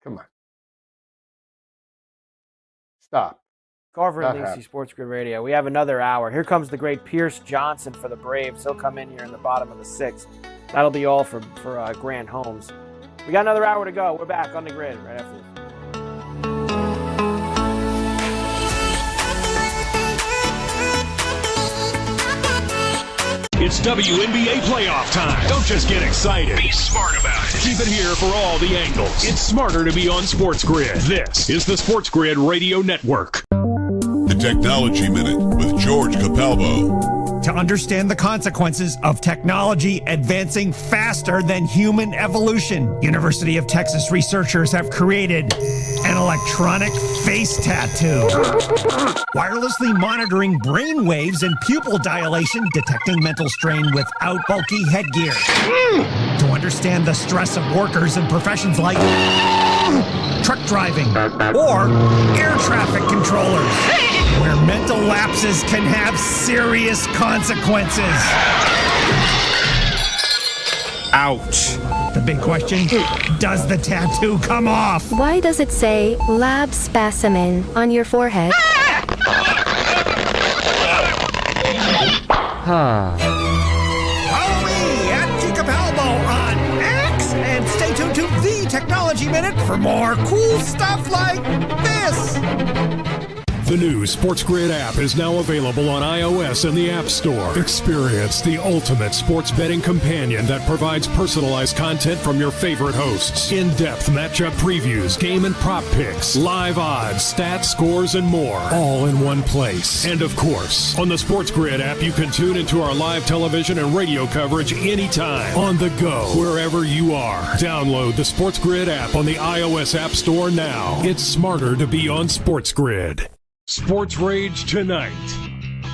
Come on. Stop. Carver and Lisi, SportsGrid Radio. We have another hour. Here comes the great Pierce Johnson for the Braves. He'll come in here in the bottom of the 6th. That'll be all for Grant Holmes. We got another hour to go. We're back on the grid right after this. It's It's WNBA playoff time. Don't just get excited. Be smart about it. Keep it here for all the angles. It's smarter to be on SportsGrid. This is the SportsGrid Radio Network. The Technology Minute with George Capalbo. To understand the consequences of technology advancing faster than human evolution, University of Texas researchers have created an electronic face tattoo. Wirelessly monitoring brain waves and pupil dilation, detecting mental strain without bulky headgear. To understand the stress of workers in professions like truck driving or air traffic controllers, where mental lapses can have serious consequences. Ouch. The big question, does the tattoo come off? Why does it say lab specimen on your forehead? Follow me at Capalbo on X and stay tuned to the Technology Minute for more cool stuff like this. The new SportsGrid app is now available on iOS and the App Store. Experience the ultimate sports betting companion that provides personalized content from your favorite hosts. In-depth matchup previews, game and prop picks, live odds, stats, scores, and more. All in one place. And of course, on the SportsGrid app, you can tune into our live television and radio coverage anytime. On the go, wherever you are. Download the SportsGrid app on the iOS App Store now. It's smarter to be on SportsGrid. Sports Rage tonight.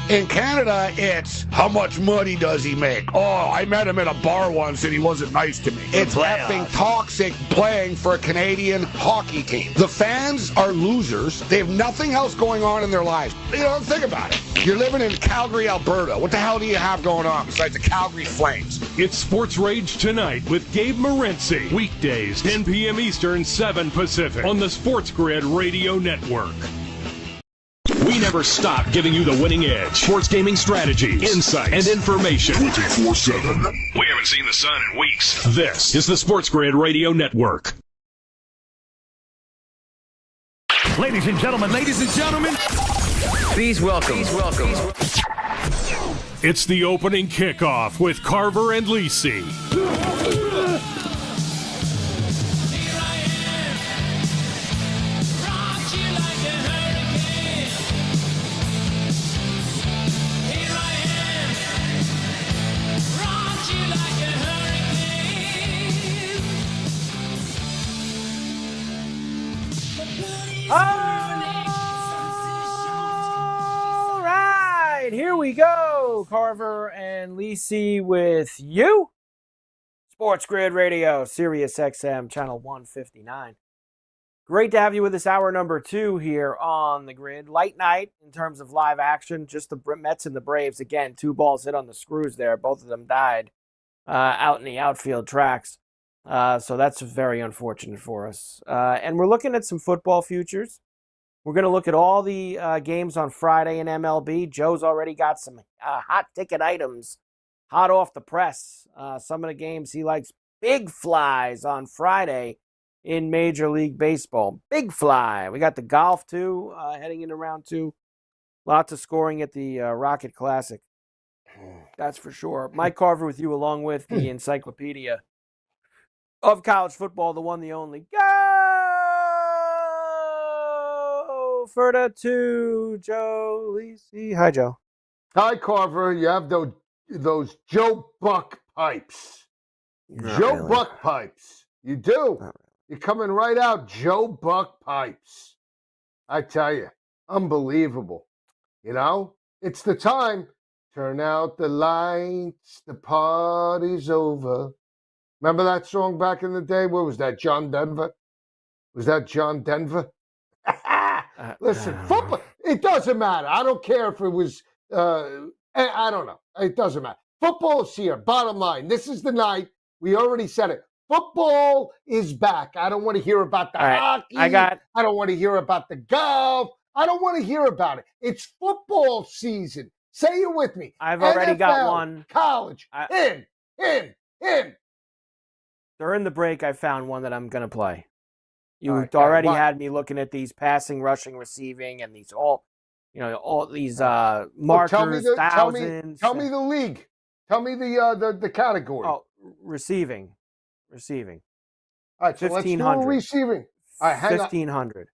In Canada, it's how much money does he make? Oh, I met him at a bar once and he wasn't nice to me. It's effing toxic playing for a Canadian hockey team. The fans are losers. They have nothing else going on in their lives. You know, think about it. You're living in Calgary, Alberta. What the hell do you have going on besides the Calgary Flames? It's Sports Rage tonight with Gabe Morency. Weekdays, 10 p.m. Eastern, 7 Pacific on the SportsGrid Radio Network. We never stop giving you the winning edge. Sports gaming strategies, insights, and information. 24/7. We haven't seen the sun in weeks. This is the SportsGrid Radio Network. Ladies and gentlemen, please welcome. It's the opening kickoff with Carver and Lisi. All right, here we go. Carver and Lisi with you. SportsGrid Radio, SiriusXM, channel 159. Great to have you with us. Hour number 2 here on the grid. Light night in terms of live action. Just the Mets and the Braves. Again, 2 balls hit on the screws there. Both of them died out in the outfield tracks. So that's very unfortunate for us. And we're looking at some football futures. We're going to look at all the games on Friday in MLB. Joe's already got some hot ticket items hot off the press. Some of the games he likes. Big flies on Friday in Major League Baseball. Big fly. We got the golf, too, heading into round 2. Lots of scoring at the Rocket Classic. That's for sure. Mike Carver with you, along with the encyclopedia of college football, the one, the only. Go for the 2, Joe Lisi. Hi, Joe. Hi, Carver. You have those Joe Buck pipes. Joe Buck pipes. You do. You're coming right out, Joe Buck pipes. I tell you, unbelievable. You know, it's the time. Turn out the lights. The party's over. Remember that song back in the day? What was that, John Denver? Was that John Denver? Listen, football, it doesn't matter. I don't care if it was, I don't know. It doesn't matter. Football's here. Bottom line, this is the night. We already said it. Football is back. I don't want to hear about the hockey. I don't want to hear about the golf. I don't want to hear about it. It's football season. Say it with me. I've already got one. College. In. During the break, I found one that I'm going to play. You already had me looking at these passing, rushing, receiving, and these all these markers, thousands. Tell me the league. Tell me the category. Oh, receiving. All right, so let's do a receiving. All right, hang on. 1,500.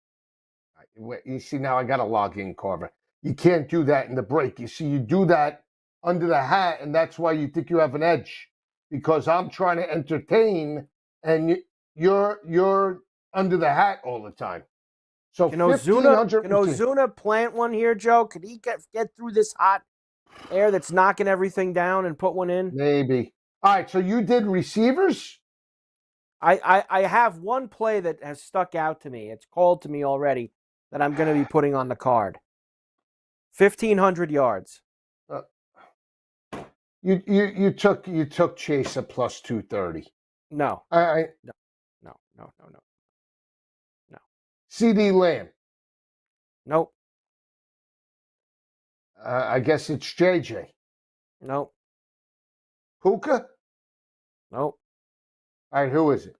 You see, now I got to log in, Carver. You can't do that in the break. You see, you do that under the hat, and that's why you think you have an edge. Because I'm trying to entertain, and you're under the hat all the time. So Can Ozuna plant one here, Joe? Could he get through this hot air that's knocking everything down and put one in? Maybe. All right, so you did receivers? I have one play that has stuck out to me. It's called to me already that I'm going to be putting on the card. 1,500 yards. You took Chase at plus 230. No. No. CD Lamb. Nope. I guess it's JJ. Nope. Puka? Nope. All right, who is it?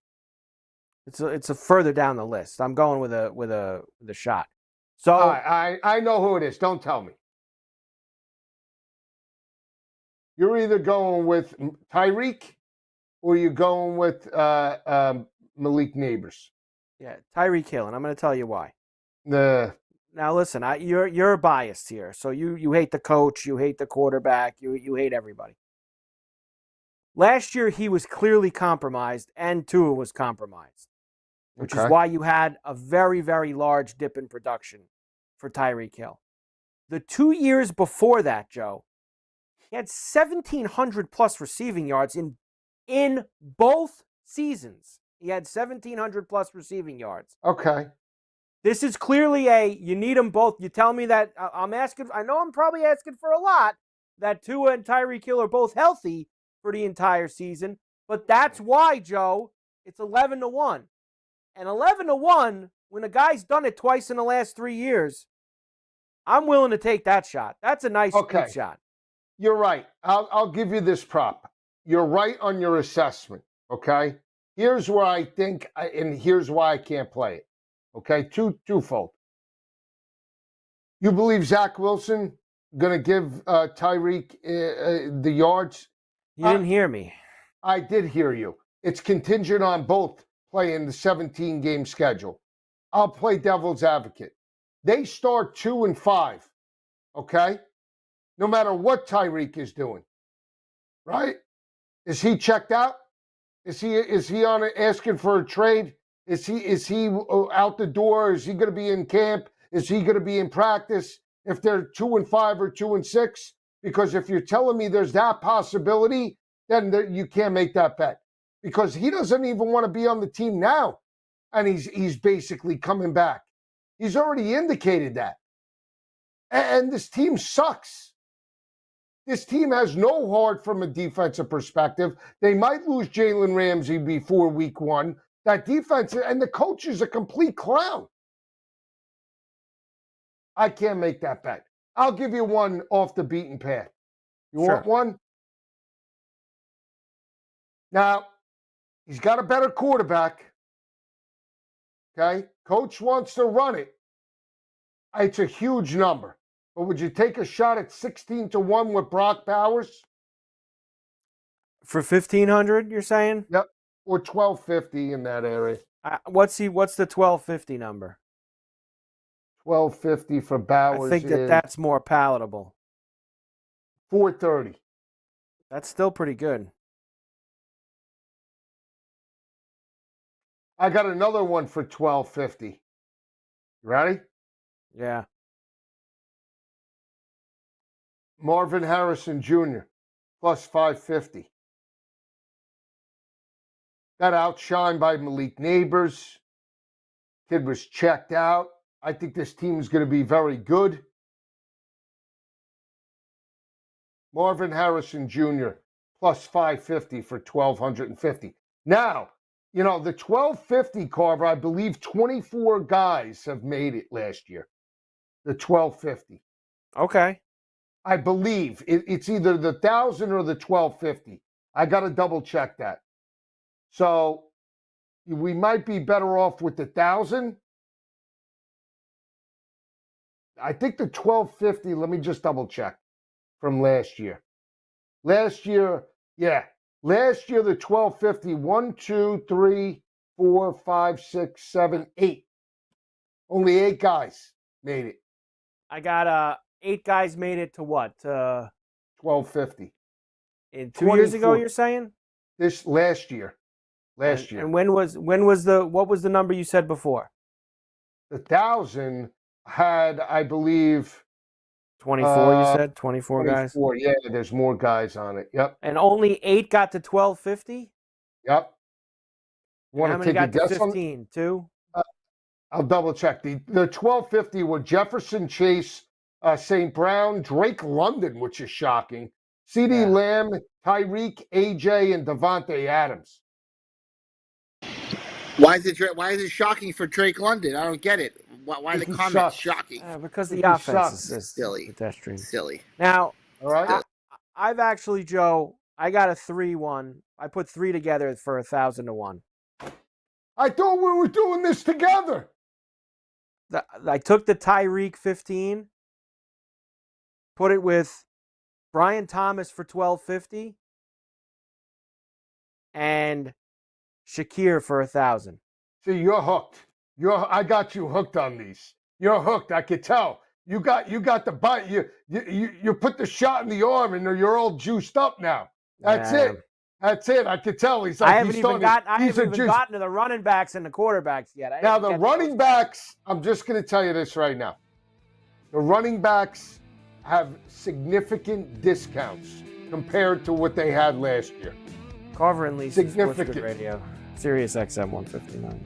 It's a further down the list. I'm going with a shot. So I know who it is. Don't tell me. You're either going with Tyreek or you're going with Malik Neighbors. Yeah, Tyreek Hill, and I'm going to tell you why. Now listen, you're biased here, so you hate the coach, you hate the quarterback, you hate everybody. Last year he was clearly compromised, and Tua was compromised, which is why you had a very, very large dip in production for Tyreek Hill. The 2 years before that, Joe, he had 1,700 plus receiving yards in both seasons. He had 1,700 plus receiving yards. Okay. This is clearly you need them both. You tell me that I'm asking, I know I'm probably asking for a lot, that Tua and Tyreek Hill are both healthy for the entire season. But that's why, Joe, it's 11-1. And 11-1, when a guy's done it twice in the last 3 years, I'm willing to take that shot. That's a nice good shot. You're right. I'll give you this prop. You're right on your assessment, okay? Here's where I think, and here's why I can't play it, okay? Twofold. You believe Zach Wilson going to give Tyreek the yards? You didn't hear me. I did hear you. It's contingent on both playing the 17-game schedule. I'll play devil's advocate. They start 2-5, okay? No matter what Tyreek is doing, right? Is he checked out? Is he on asking for a trade? Is he out the door? Is he going to be in camp? Is he going to be in practice? If they're 2-5 or 2-6, because if you're telling me there's that possibility, then you can't make that bet because he doesn't even want to be on the team now, and he's basically coming back. He's already indicated that, and this team sucks. This team has no heart from a defensive perspective. They might lose Jalen Ramsey before week 1. That defense and the coach is a complete clown. I can't make that bet. I'll give you one off the beaten path. You want one? Now, he's got a better quarterback. Okay? Coach wants to run it. It's a huge number. But would you take a shot at 16-1 with Brock Bowers? For 1,500, you're saying? Yep. Or 1,250 in that area. What's the 1,250 number? 1,250 for Bowers. I think that's more palatable. 430. That's still pretty good. I got another one for 1,250. You ready? Yeah. Marvin Harrison Jr. plus 550. Got outshined by Malik Neighbors. Kid was checked out. I think this team is going to be very good. Marvin Harrison Jr. plus 550 for 1,250. Now, the 1,250, Carver, I believe 24 guys have made it last year. The 1,250. Okay. I believe it's either the 1,000 or the 1,250. I got to double check that. So we might be better off with the 1,000. I think the 1,250, let me just double check from last year. Last year, the 1250, 1, 2, 3, 4, 5, 6, 7, 8. Only 8 guys made it. I got 8 guys made it to what? 1250. In 2 years ago, you're saying? This last year. And when was what was the number you said before? The 1,000 had, I believe, 24. You said 24 guys. 24. Yeah, there's more guys on it. Yep. And only 8 got to 1250. Yep. How many got to 15? 2. I'll double check. The 1250 were Jefferson, Chase, St. Brown, Drake London, which is shocking, CeeDee Lamb, Tyreek, AJ, and Devontae Adams. Why is it shocking for Drake London? I don't get it. Why the comment shocking? Because the offense is silly. Pedestrian. Silly. Now, all right. I've actually, Joe, I got a 3-1. I put 3 together for 1,000 to 1. I thought we were doing this together. I took the Tyreek 15, put it with Brian Thomas for 1250, and Shakir for 1,000. See, you're hooked. I got you hooked on these. You're hooked. I could tell. You got the bite. You put the shot in the arm, and you're all juiced up now. That's it. That's it. I could tell. He's like, I haven't even gotten to the running backs and the quarterbacks yet. Now the running backs. I'm just going to tell you this right now. The running backs have significant discounts compared to what they had last year. Carver and Lisi, SportsGrid Radio, SiriusXM 159.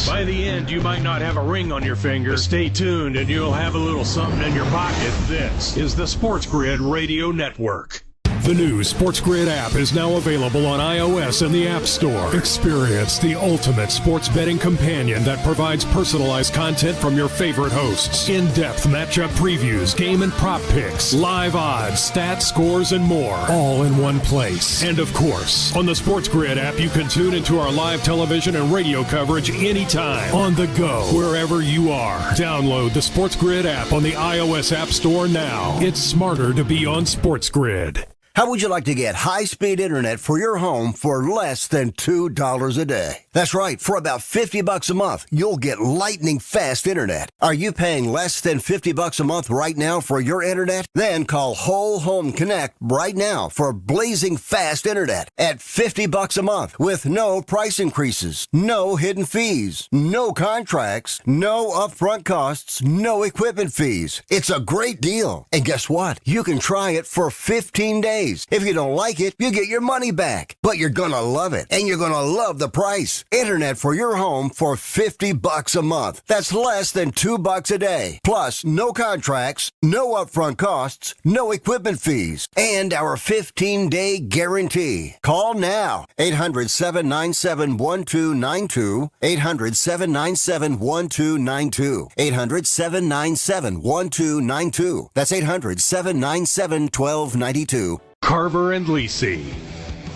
By the end, you might not have a ring on your finger. Stay tuned and you'll have a little something in your pocket. This is the SportsGrid Radio Network. The new SportsGrid app is now available on iOS and the App Store. Experience the ultimate sports betting companion that provides personalized content from your favorite hosts. In-depth matchup previews, game and prop picks, live odds, stats, scores, and more. All in one place. And of course, on the SportsGrid app, you can tune into our live television and radio coverage anytime. On the go, wherever you are. Download the SportsGrid app on the iOS App Store now. It's smarter to be on SportsGrid. How would you like to get high-speed internet for your home for less than $2 a day? That's right. For about $50 a month, you'll get lightning-fast internet. Are you paying less than $50 a month right now for your internet? Then call Whole Home Connect right now for blazing fast internet at $50 a month with no price increases, no hidden fees, no contracts, no upfront costs, no equipment fees. It's a great deal. And guess what? You can try it for 15 days. If you don't like it, you get your money back. But you're gonna love it, and you're gonna love the price. Internet for your home for $50 a month. That's less than $2 a day. Plus, no contracts, no upfront costs, no equipment fees, and our 15-day guarantee. Call now. 800-797-1292. 800-797-1292. 800-797-1292. That's 800-797-1292. Carver and Lisi.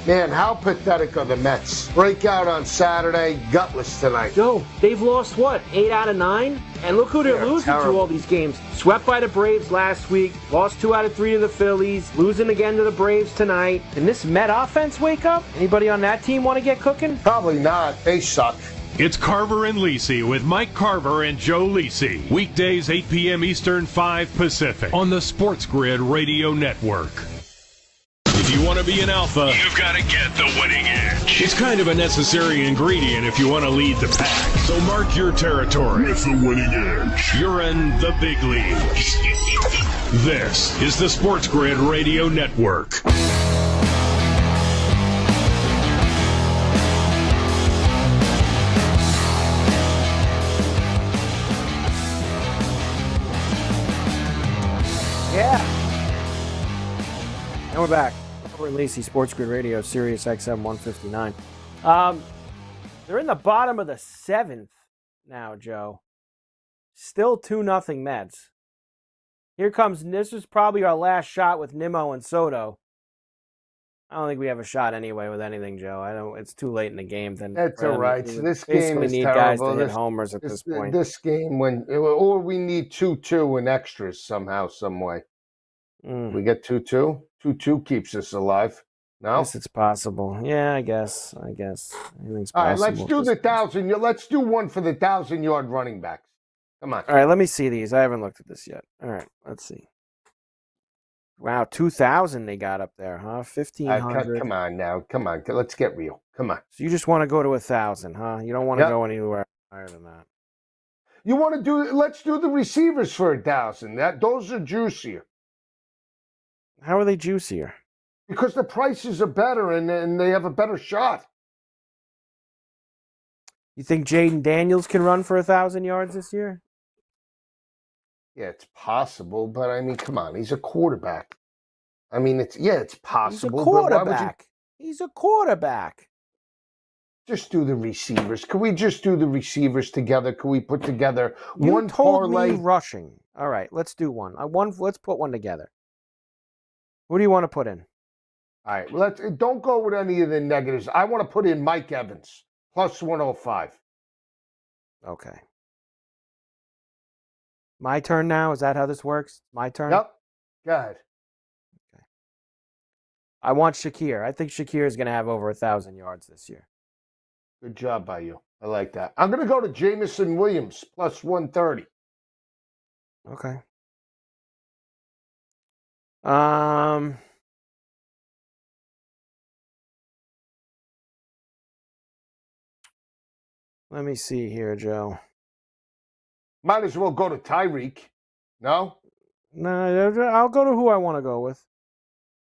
Man, how pathetic are the Mets? Breakout on Saturday, gutless tonight. Joe, they've lost what, 8 out of 9? And look who they're losing to all these games. Swept by the Braves last week, lost 2 out of 3 to the Phillies, losing again to the Braves tonight. Can this Met offense wake up? Anybody on that team want to get cooking? Probably not. They suck. It's Carver and Lisi with Mike Carver and Joe Lisi. Weekdays 8 p.m. Eastern, 5 Pacific on the SportsGrid Radio Network. If you want to be an alpha, you've got to get the winning edge. It's kind of a necessary ingredient if you want to lead the pack. So mark your territory with the winning edge. You're in the big leagues. This is the SportsGrid Radio Network. Yeah. And we're back. Carver and Lisi, SportsGrid Radio, SiriusXM 159. They're in the bottom of the 7th now, Joe. Still 2-0 Mets. This is probably our last shot with Nimmo and Soto. I don't think we have a shot anyway with anything, Joe. I don't. It's too late in the game. Then That's all right. So this game basically is need guys terrible. to hit homers at this point. This game, or we need 2-2 and extras somehow, some way. We get 2-2. 2-2 keeps us alive. No, Yes, it's possible. Yeah, I guess. Anything's all right. possible. Let's do the 1,000. Let's do one for the 1,000-yard running backs. Come on. All right, let me see these. I haven't looked at this yet. All right, let's see. Wow, 2,000 they got up there, huh? 1,500. Come on now. Come on. Let's get real. Come on. So you just want to go to 1,000, huh? You don't want to go anywhere higher than that. You want to do? Let's do the receivers for 1,000. Those are juicier. How are they juicier? Because the prices are better and they have a better shot. You think Jaden Daniels can run for 1,000 yards this year? Yeah, it's possible, but I mean, come on, he's a quarterback. I mean, it's possible. He's a quarterback. He's a quarterback. Just do the receivers. Can we just do the receivers together? Can we put together You one told parlay? me rushing. All right, let's do one. Let's put one together. Who do you want to put in? All right, don't go with any of the negatives. I want to put in Mike Evans plus 105. Okay. My turn now? Is that how this works? My turn? Yep. Go ahead. Okay. I want Shakir. I think Shakir is going to have over 1,000 yards this year. Good job by you. I like that. I'm going to go to Jamison Williams plus 130. Okay. Let me see here, Joe. Might as well go to Tyreek. No? No, I'll go to who I want to go with.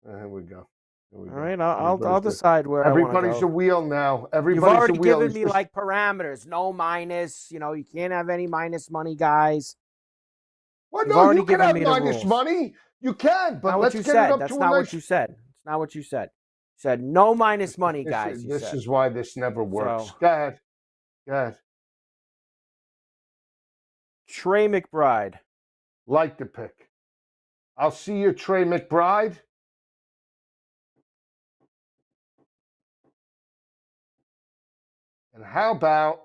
Here we go. All right, I'll decide where everybody's I want to go. a wheel now. Everybody's You've already a wheel. given me like parameters, no minus. You can't have any minus money, guys. Well, You've no, already you can given have me the minus rules. money. You can, but Not let's what you get said. it up That's to not a what nice... you said. It's not what you said. You said no minus money, guys. This is why this never works. So, Go ahead. Go ahead. Trey McBride. Like the pick. I'll see you, Trey McBride. And how about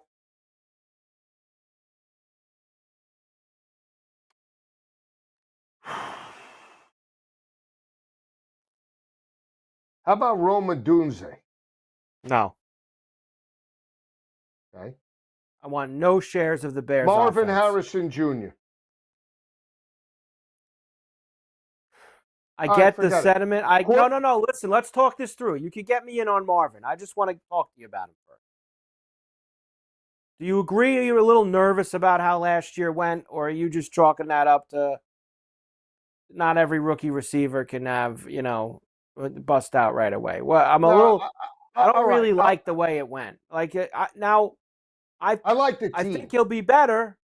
Roma Dunze? No. Okay. I want no shares of the Bears. Marvin offense. Harrison Jr. I get the sentiment. No. Listen, let's talk this through. You could get me in on Marvin. I just want to talk to you about him first. Do you agree you're a little nervous about how last year went, or are you just chalking that up to not every rookie receiver can have, bust out right away? Well, I don't really like the way it went. Like I like the team. I think he'll be better.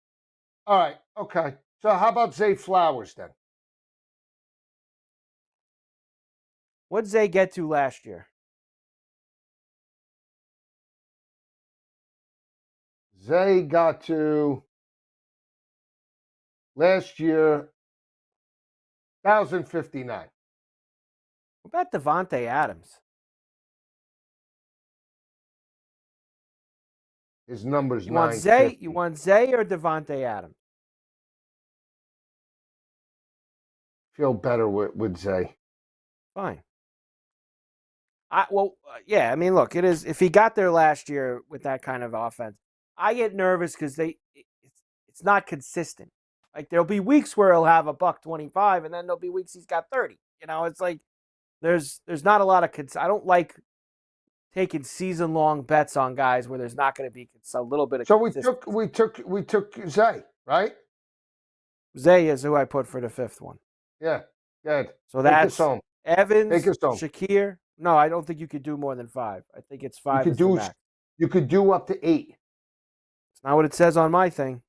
All right. Okay. So how about Zay Flowers then? What'd Zay get to last year? Zay got to last year 1,059. What about Devontae Adams? His number's You want Zay or Devontae Adams? Feel better with Zay. Fine. Yeah. I mean, look, it is. If he got there last year with that kind of offense, I get nervous because it's not consistent. Like there'll be weeks where he'll have $125, and then there'll be weeks he's got 30. It's like there's not a lot of. I don't like taking season long bets on guys where there's not going to be a little bit of. So we took Zay, right? Zay is who I put for the fifth one. Yeah, good. So that's home. Evans, Take us home. Shakir. No, I don't think you could do more than 5. I think it's 5. You could do up to 8. It's not what it says on my thing.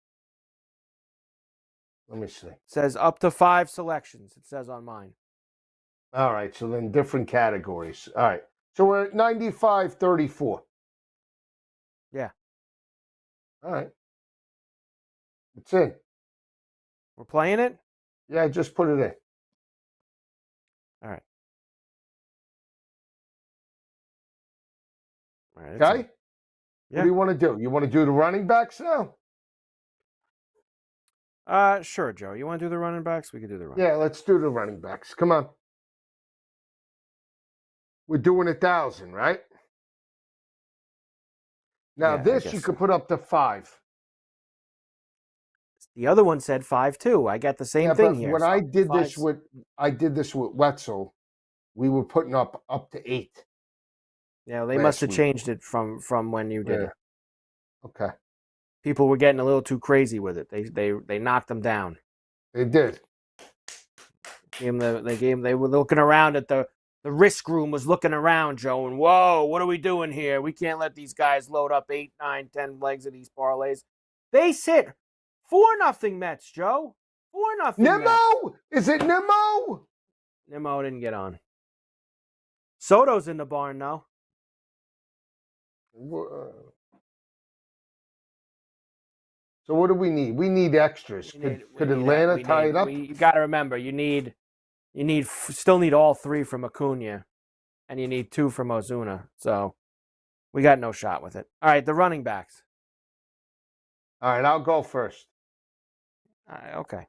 Let me see. It says up to 5 selections. It says on mine. All right, so then different categories. All right, so we're at 95-34. Yeah. All right. It's in. We're playing it? Yeah, I just put it in. All right. All right, Okay? Yeah. What do you want to do? You want to do the running backs now? Sure, Joe. You want to do the running backs? We can do the running. Yeah, let's do the running backs. Come on. We're doing 1,000, right? Now, Yeah, I this guess you so. could put up to 5. The other one said 5 too. I got the same thing but here. when so I did this fives. with Wetzel, we were putting up to 8. Yeah, they last must have week. changed it from when you did Yeah. it. Okay. People were getting a little too crazy with it. They knocked them down. They did. They were looking around at the risk room was looking around, Joe, and whoa, what are we doing here? We can't let these guys load up 8, 9, 10 legs of these parlays. They sit 4-0 Mets, Joe. 4-0 Nimmo! Mets. Is it Nimmo? Nimmo didn't get on. Soto's in the barn now. So what do we need? We need extras. Could Atlanta tie it up? You got to remember, you still need all 3 from Acuna, and you need 2 from Ozuna. So we got no shot with it. All right, the running backs. All right, I'll go first. All right, okay.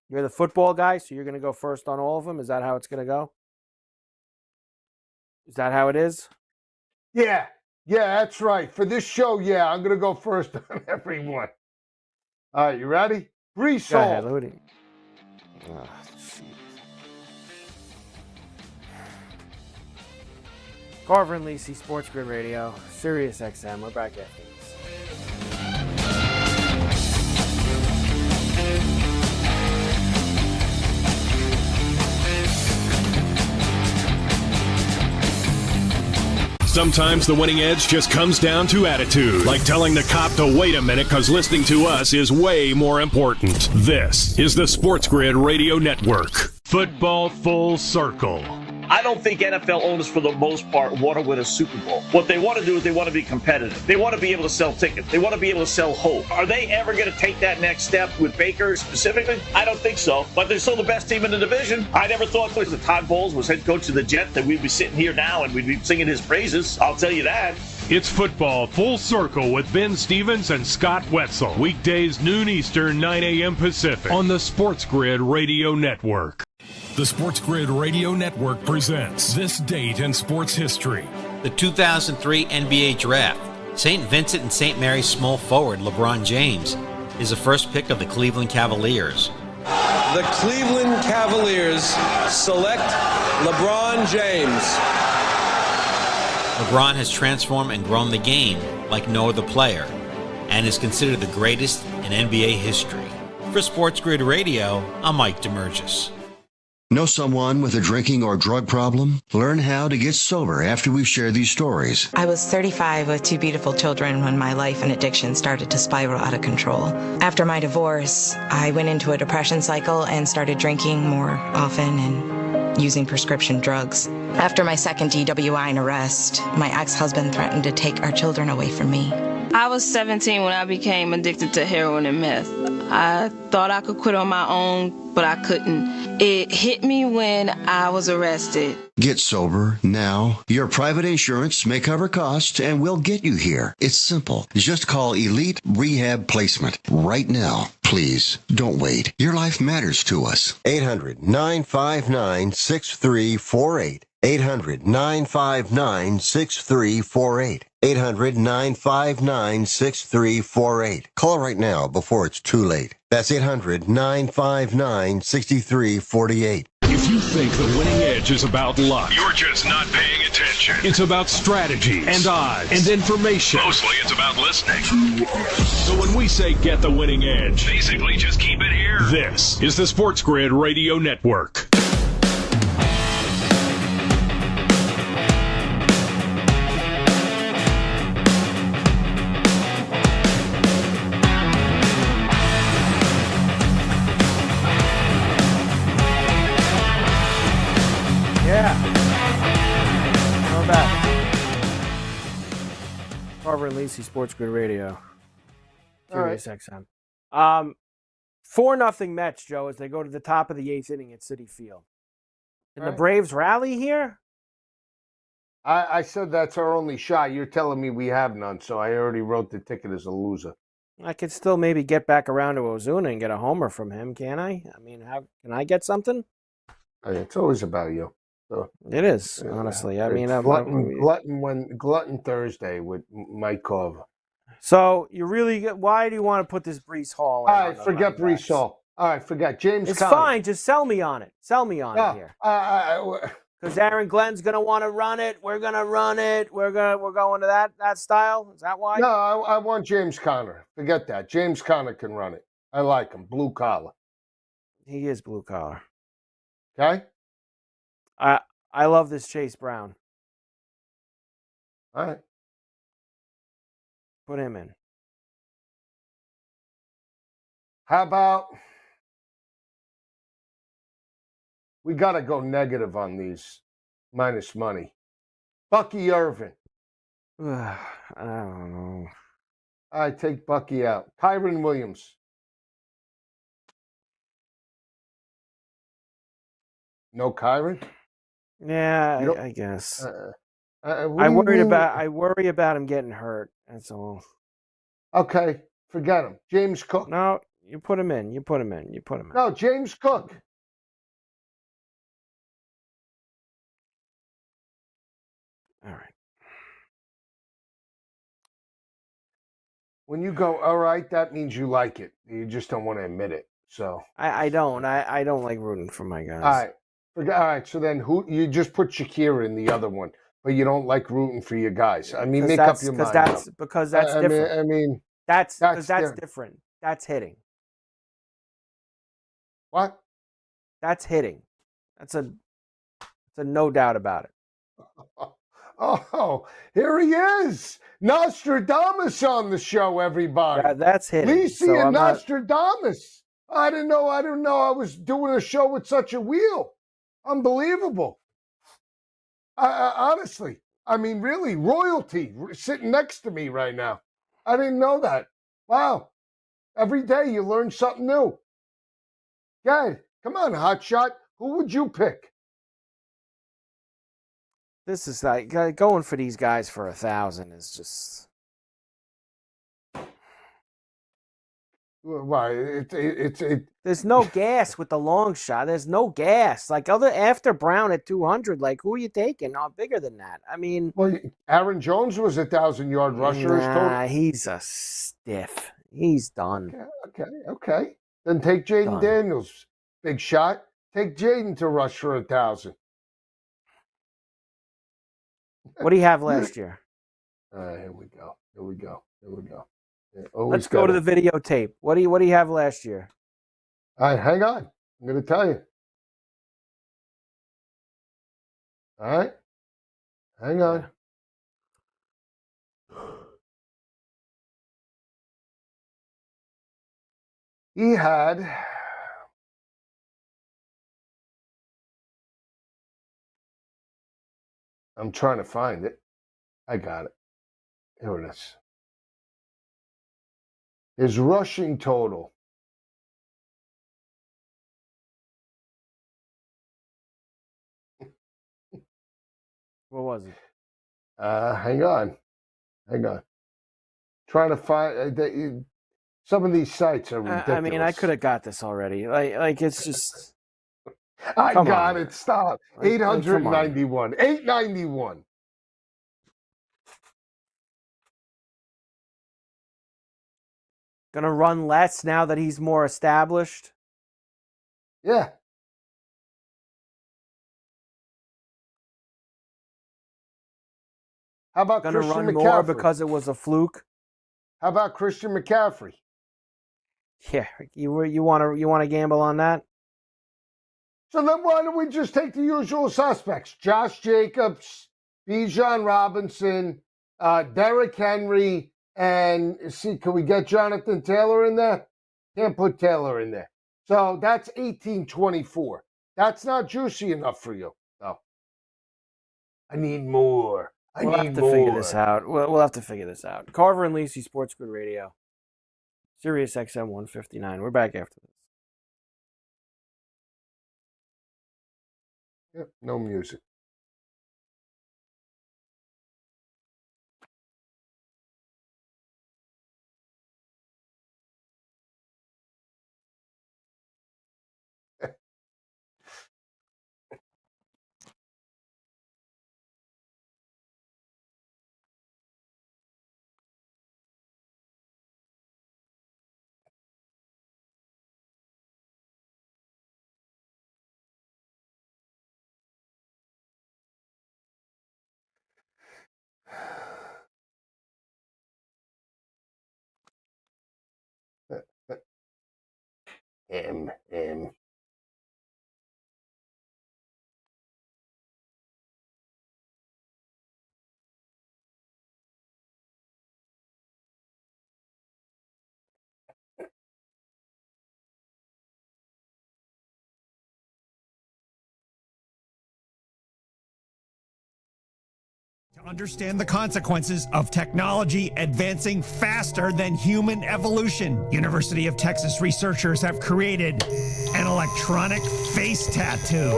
You're the football guy, so you're going to go first on all of them? Is that how it's going to go? Is that how it is? Yeah, that's right. For this show, I'm going to go first on everyone. All right, you ready? Brees Go ahead, Hall. Ludi. Carver and Lisi, SportsGrid Radio, SiriusXM. We're back after this. Sometimes the winning edge just comes down to attitude, like telling the cop to wait a minute because listening to us is way more important. This is the SportsGrid Radio Network. Football Full Circle. I don't think NFL owners, for the most part, want to win a Super Bowl. What they want to do is they want to be competitive. They want to be able to sell tickets. They want to be able to sell hope. Are they ever going to take that next step with Baker specifically? I don't think so. But they're still the best team in the division. I never thought that Todd Bowles was head coach of the Jets that we'd be sitting here now and we'd be singing his praises. I'll tell you that. It's Football Full Circle with Ben Stevens and Scott Wetzel. Weekdays noon Eastern, 9 a.m. Pacific on the SportsGrid Radio Network. The SportsGrid Radio Network presents This Date in Sports History. The 2003 NBA Draft. St. Vincent and St. Mary's small forward LeBron James is the first pick of the Cleveland Cavaliers. The Cleveland Cavaliers select LeBron James. LeBron has transformed and grown the game like no other player and is considered the greatest in NBA history. For SportsGrid Radio, I'm Mike DeMurgis. Know someone with a drinking or drug problem? Learn how to get sober after we share these stories. I was 35 with 2 beautiful children when my life and addiction started to spiral out of control. After my divorce, I went into a depression cycle and started drinking more often and using prescription drugs. After my second DWI and arrest, my ex-husband threatened to take our children away from me. I was 17 when I became addicted to heroin and meth. I thought I could quit on my own, but I couldn't. It hit me when I was arrested. Get sober now. Your private insurance may cover costs and we'll get you here. It's simple. Just call Elite Rehab Placement right now. Please, don't wait. Your life matters to us. 800-959-6348. 800-959-6348. 800-959-6348. Call right now before it's too late. That's 800-959-6348. If you think the winning edge is about luck, you're just not paying attention. It's about strategy and odds and information. Mostly it's about listening. So when we say get the winning edge, basically just keep it here. This is the SportsGrid Radio Network. We're back. Carver and Lisi, SportsGrid Radio, SiriusXM. 4-0 Mets, Joe, as they go to the top of the 8th inning at Citi Field. Can the Braves rally here? I said that's our only shot. You're telling me we have none, so I already wrote the ticket as a loser. I could still maybe get back around to Ozuna and get a homer from him, can I? I mean, how can I get something? It's always about you. So, it is, honestly. I mean, Glutton Thursday with Mike Carver. So you really why do you want to put this Brees Hall in? All right, forget Brees Hall. All right, forget James. It's Conner. Fine. Just sell me on it. Sell me on it here. Because Aaron Glenn's gonna want to run it. We're gonna run it. We're going to that style. Is that why? No, I want James Conner. Forget that. James Conner can run it. I like him. Blue collar. He is blue collar. Okay. I love this Chase Brown. All right. Put him in. How about we got to go negative on these minus money? Bucky Irvin. I don't know. I take Bucky out. Kyron Williams. No Kyron? Yeah, I guess. I worry about him getting hurt. That's all. Okay, forget him. James Cook. No, you put him in. No, James Cook. All right. When you go, all right, that means you like it. You just don't want to admit it. So I don't. I don't like rooting for my guys. All right. All right. So then who you just put Shakira in the other one, but you don't like rooting for your guys. I mean, make up your mind. Because that's different. I mean that's different. That's hitting. What? That's hitting. That's a no doubt about it. Oh, here he is. Nostradamus on the show, everybody. Yeah, that's hitting. Lisi and Nostradamus. I didn't know I was doing a show with such a wheel. Unbelievable. Honestly, I mean, really, royalty sitting next to me right now. I didn't know that. Wow. Every day you learn something new. Guy, come on, hotshot. Who would you pick? This is like going for these guys for 1,000 is just. Why? There's no gas with the long shot. There's no gas. Like after Brown at 200, like who are you taking? No, bigger than that. I mean, well, Aaron Jones was 1,000-yard rusher. Nah, he's a stiff. He's done. Okay. Then take Jaden Daniels, big shot. Take Jaden to rush for 1,000. What do you have last year? Here we go. Let's go to the videotape. What do you have last year? All right, hang on. I'm going to tell you. All right. Hang on. He had I'm trying to find it. I got it. Here it is. His rushing total. What was it? Hang on. Trying to find some of these sites are ridiculous. I mean, I could have got this already. Like it's just. I got it. Stop. 891. 891. Gonna run less now that he's more established? Yeah. How about gonna Christian run McCaffrey? More because it was a fluke? How about Christian McCaffrey? Yeah, you want to gamble on that? So then why don't we just take the usual suspects? Josh Jacobs, Bijan Robinson, Derrick Henry, and can we get Jonathan Taylor in there? Can't put Taylor in there. So that's 1824. That's not juicy enough for you. No. I need more. We'll have to figure this out. We'll have to figure this out. Carver and Lisi, SportsGrid Radio. SiriusXM 159. We're back after this. Yep, no music. To understand the consequences of technology advancing faster than human evolution, University of Texas researchers have created an electronic face tattoo,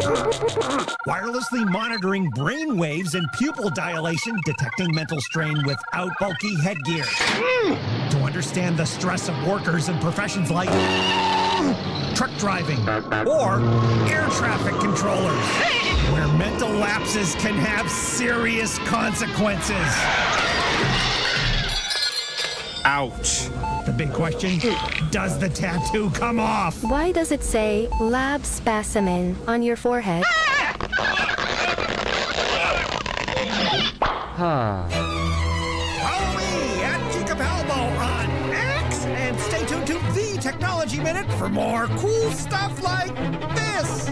wirelessly monitoring brain waves and pupil dilation, detecting mental strain without bulky headgear. To understand the stress of workers in professions like truck driving or air traffic controllers, where mental lapses can have serious consequences. Ouch. The big question, does the tattoo come off? Why does it say lab specimen on your forehead? Follow me at Capalbo on X and stay tuned to the Technology Minute for more cool stuff like this.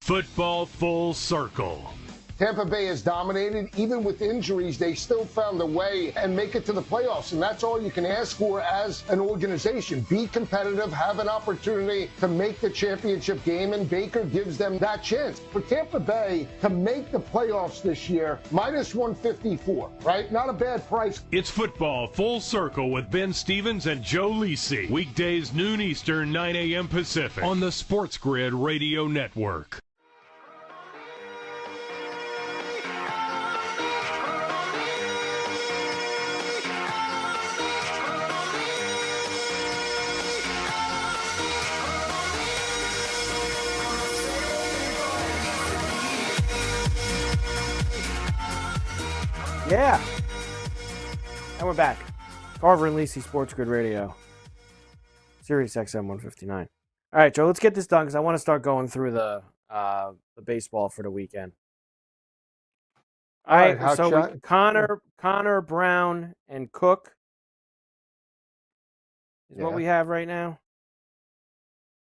Football full circle. Tampa Bay has dominated. Even with injuries, they still found a way and make it to the playoffs. And that's all you can ask for as an organization. Be competitive, have an opportunity to make the championship game, and Baker gives them that chance. For Tampa Bay to make the playoffs this year, minus 154, right? Not a bad price. It's football full circle with Ben Stevens and Joe Lisi. Weekdays noon Eastern, 9 a.m. Pacific on the SportsGrid Radio Network. Yeah. And we're back. Carver and Lisi, SportsGrid Radio. SiriusXM 159. All right, Joe, let's get this done because I want to start going through the baseball for the weekend. All right, so Connor, Brown, and Cook is what we have right now.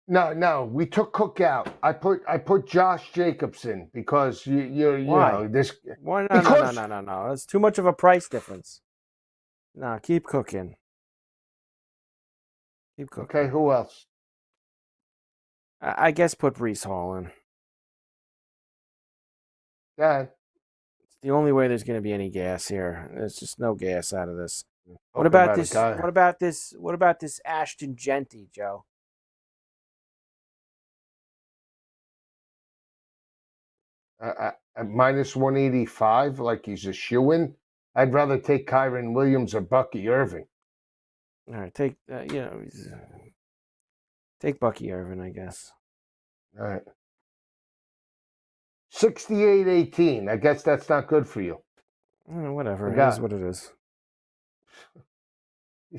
No, we took Cook out. I put Josh Jacobson because you know this. Why? No. It's too much of a price difference. No, keep cooking. Keep cooking. Okay, who else? I guess put Breece Hall in. Yeah. It's the only way there's going to be any gas here. There's just no gas out of this. What about this? What about this Ashton Genty, Joe? At minus 185, like he's a shoo-in. I'd rather take Kyron Williams or Bucky Irving. All right, take Bucky Irving, I guess. All right. 68-18. I guess that's not good for you. Whatever. It is what it is.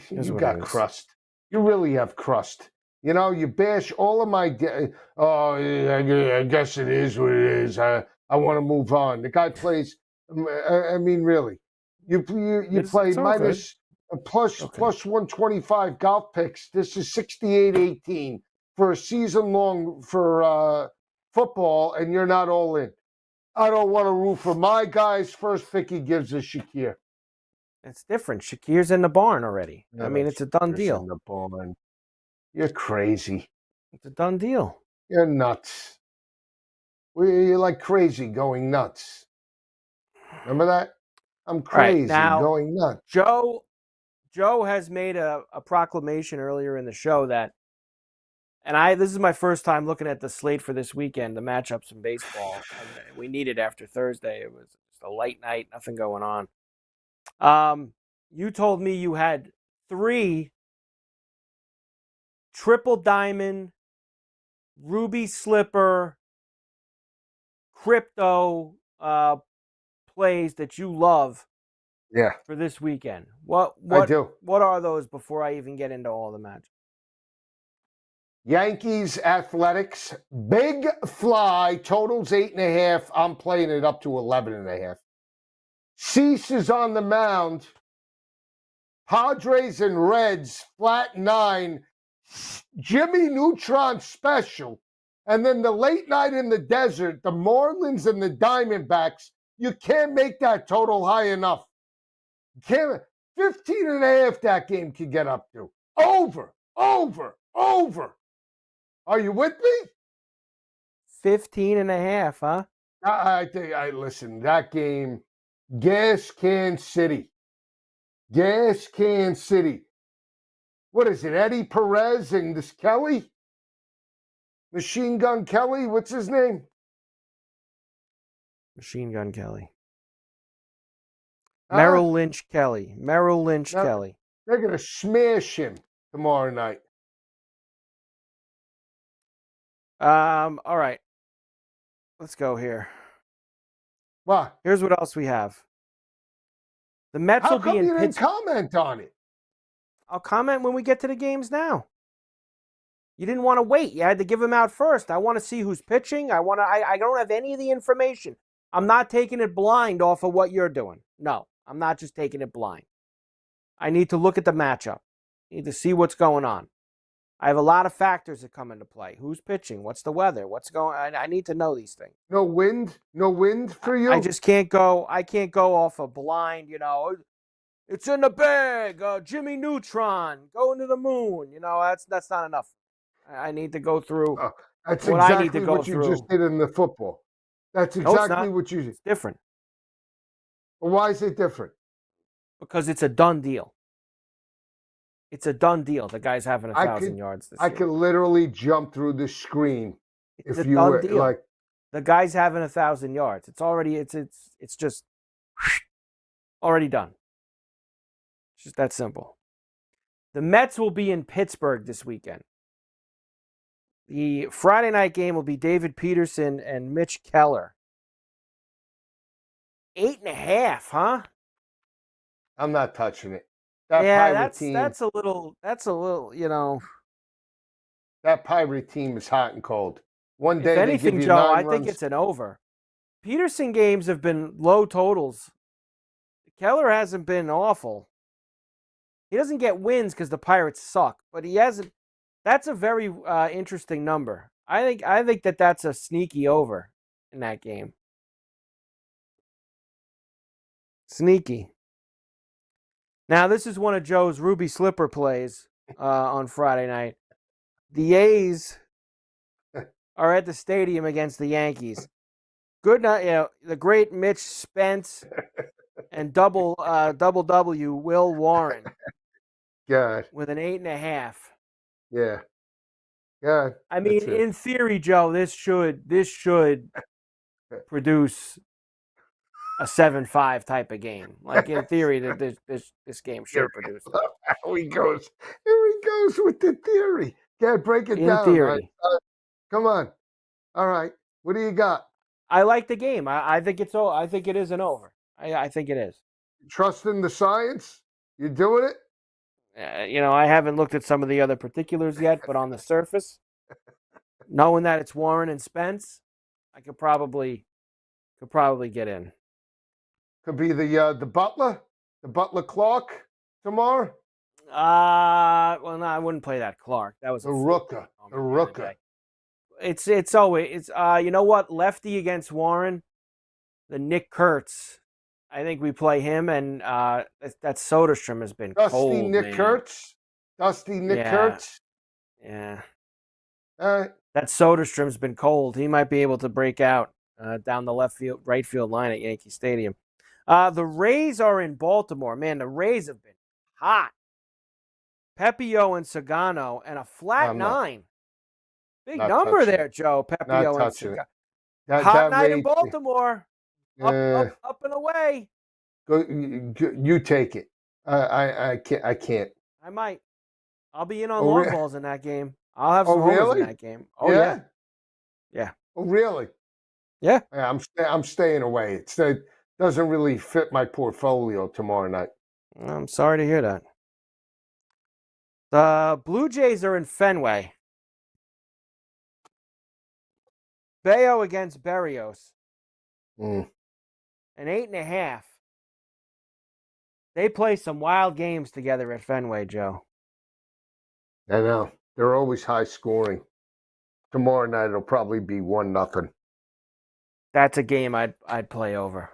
You got crust. You really have crust. You know, you bash all of my... I guess it is what it is. I want to move on. The guy plays... I mean, really. You play minus... Plus 125 golf picks. This is 68-18 for a season long for football, and you're not all in. I don't want to root for my guys. First pick he gives is Shakir. It's different. Shakir's in the barn already. No, I mean, it's a done Shakir's deal. In the barn. You're crazy. It's a done deal. You're nuts. You're like crazy going nuts. Remember that? I'm crazy going nuts. Joe has made a proclamation earlier in the show that, and this is my first time looking at the slate for this weekend, the matchups in baseball. And we need it after Thursday. It was just a light night, nothing going on. You told me you had 3 triple diamond, ruby slipper, crypto plays that you love. Yeah. For this weekend. What I do. What are those before I even get into all the matches? Yankees Athletics, big fly, totals 8.5. I'm playing it up to 11.5. Cease is on the mound. Padres and Reds, flat 9. Jimmy Neutron special, and then the late night in the desert, the Marlins and the Diamondbacks, you can't make that total high enough. You can't. 15.5 that game could get up to. Over. Are you with me? 15.5, huh? I think, listen, that game, Gas Can City. Gas Can City. What is it, Eddie Perez and this Kelly? Machine Gun Kelly? What's his name? Machine Gun Kelly. Merrill Lynch Kelly. Kelly. They're going to smash him tomorrow night. All right. Let's go here. What? Here's what else we have. The Mets will be in Pittsburgh. How come you didn't comment on it? I'll comment when we get to the games now. You didn't want to wait. You had to give them out first. I want to see who's pitching. I don't have any of the information. I'm not taking it blind off of what you're doing. No, I'm not just taking it blind. I need to look at the matchup. I need to see what's going on. I have a lot of factors that come into play. Who's pitching? What's the weather? What's going on? I need to know these things. No wind? No wind for you? I just can't go. I can't go off a blind, it's in the bag. Jimmy Neutron going to the moon. That's not enough. I need to go through that's what exactly I need to go what you through. just did in the football. That's exactly what you did. It's different. Well, why is it different? Because it's a done deal. It's a done deal. The guy's having 1,000 yards this year. I could literally jump through the screen it's if a you done were deal. like. The guy's having 1,000 yards. It's already it's just already done. It's just that simple. The Mets will be in Pittsburgh this weekend. The Friday night game will be David Peterson and Mitch Keller. 8.5, huh? I'm not touching it. That's a little, That Pirate team is hot and cold. One day, if anything, they give you Joe, 9 I runs. think it's an over. Peterson games have been low totals. Keller hasn't been awful. He doesn't get wins because the Pirates suck, but he hasn't. That's a very interesting number. I think that's a sneaky over in that game. Sneaky. Now, this is one of Joe's Ruby Slipper plays on Friday night. The A's are at the stadium against the Yankees. Good night, the great Mitch Spence and double W Will Warren. God. With an 8.5. Yeah. God. I mean, in theory, Joe, this should produce a 7-5 type of game. Like in theory, that this game should produce. Here he goes with the theory. Yeah, break it down. In theory. Come on. All right. What do you got? I like the game. I think it is an over. I think it is. Trust in the science? You doing it? I haven't looked at some of the other particulars yet, but on the surface, knowing that it's Warren and Spence, I could probably get in. Could be the Butler Clark tomorrow. Well, no, I wouldn't play that Clark. That was the Rooker. The Rooker. It's always you know what, lefty against Warren, the Nick Kurtz. I think we play him, and that Soderstrom has been cold. Dusty Nick Kurtz. Yeah. All right. That Soderstrom's been cold. He might be able to break out down the right field line at Yankee Stadium. The Rays are in Baltimore. Man, the Rays have been hot. Pepio and Sagano, and a flat 9. Big number there, Joe. Pepio and Sagano. Hot night in Baltimore. Up and away. Go, you take it. I can't. I might. I'll be in on long balls in that game. I'll have some homers in that game. Oh yeah. Yeah. Oh really? Yeah. I'm staying away. It doesn't really fit my portfolio tomorrow night. I'm sorry to hear that. The Blue Jays are in Fenway. Bayo against Berrios. An 8.5. They play some wild games together at Fenway, Joe. I know. They're always high scoring. Tomorrow night it'll probably be 1-0. That's a game I'd play over.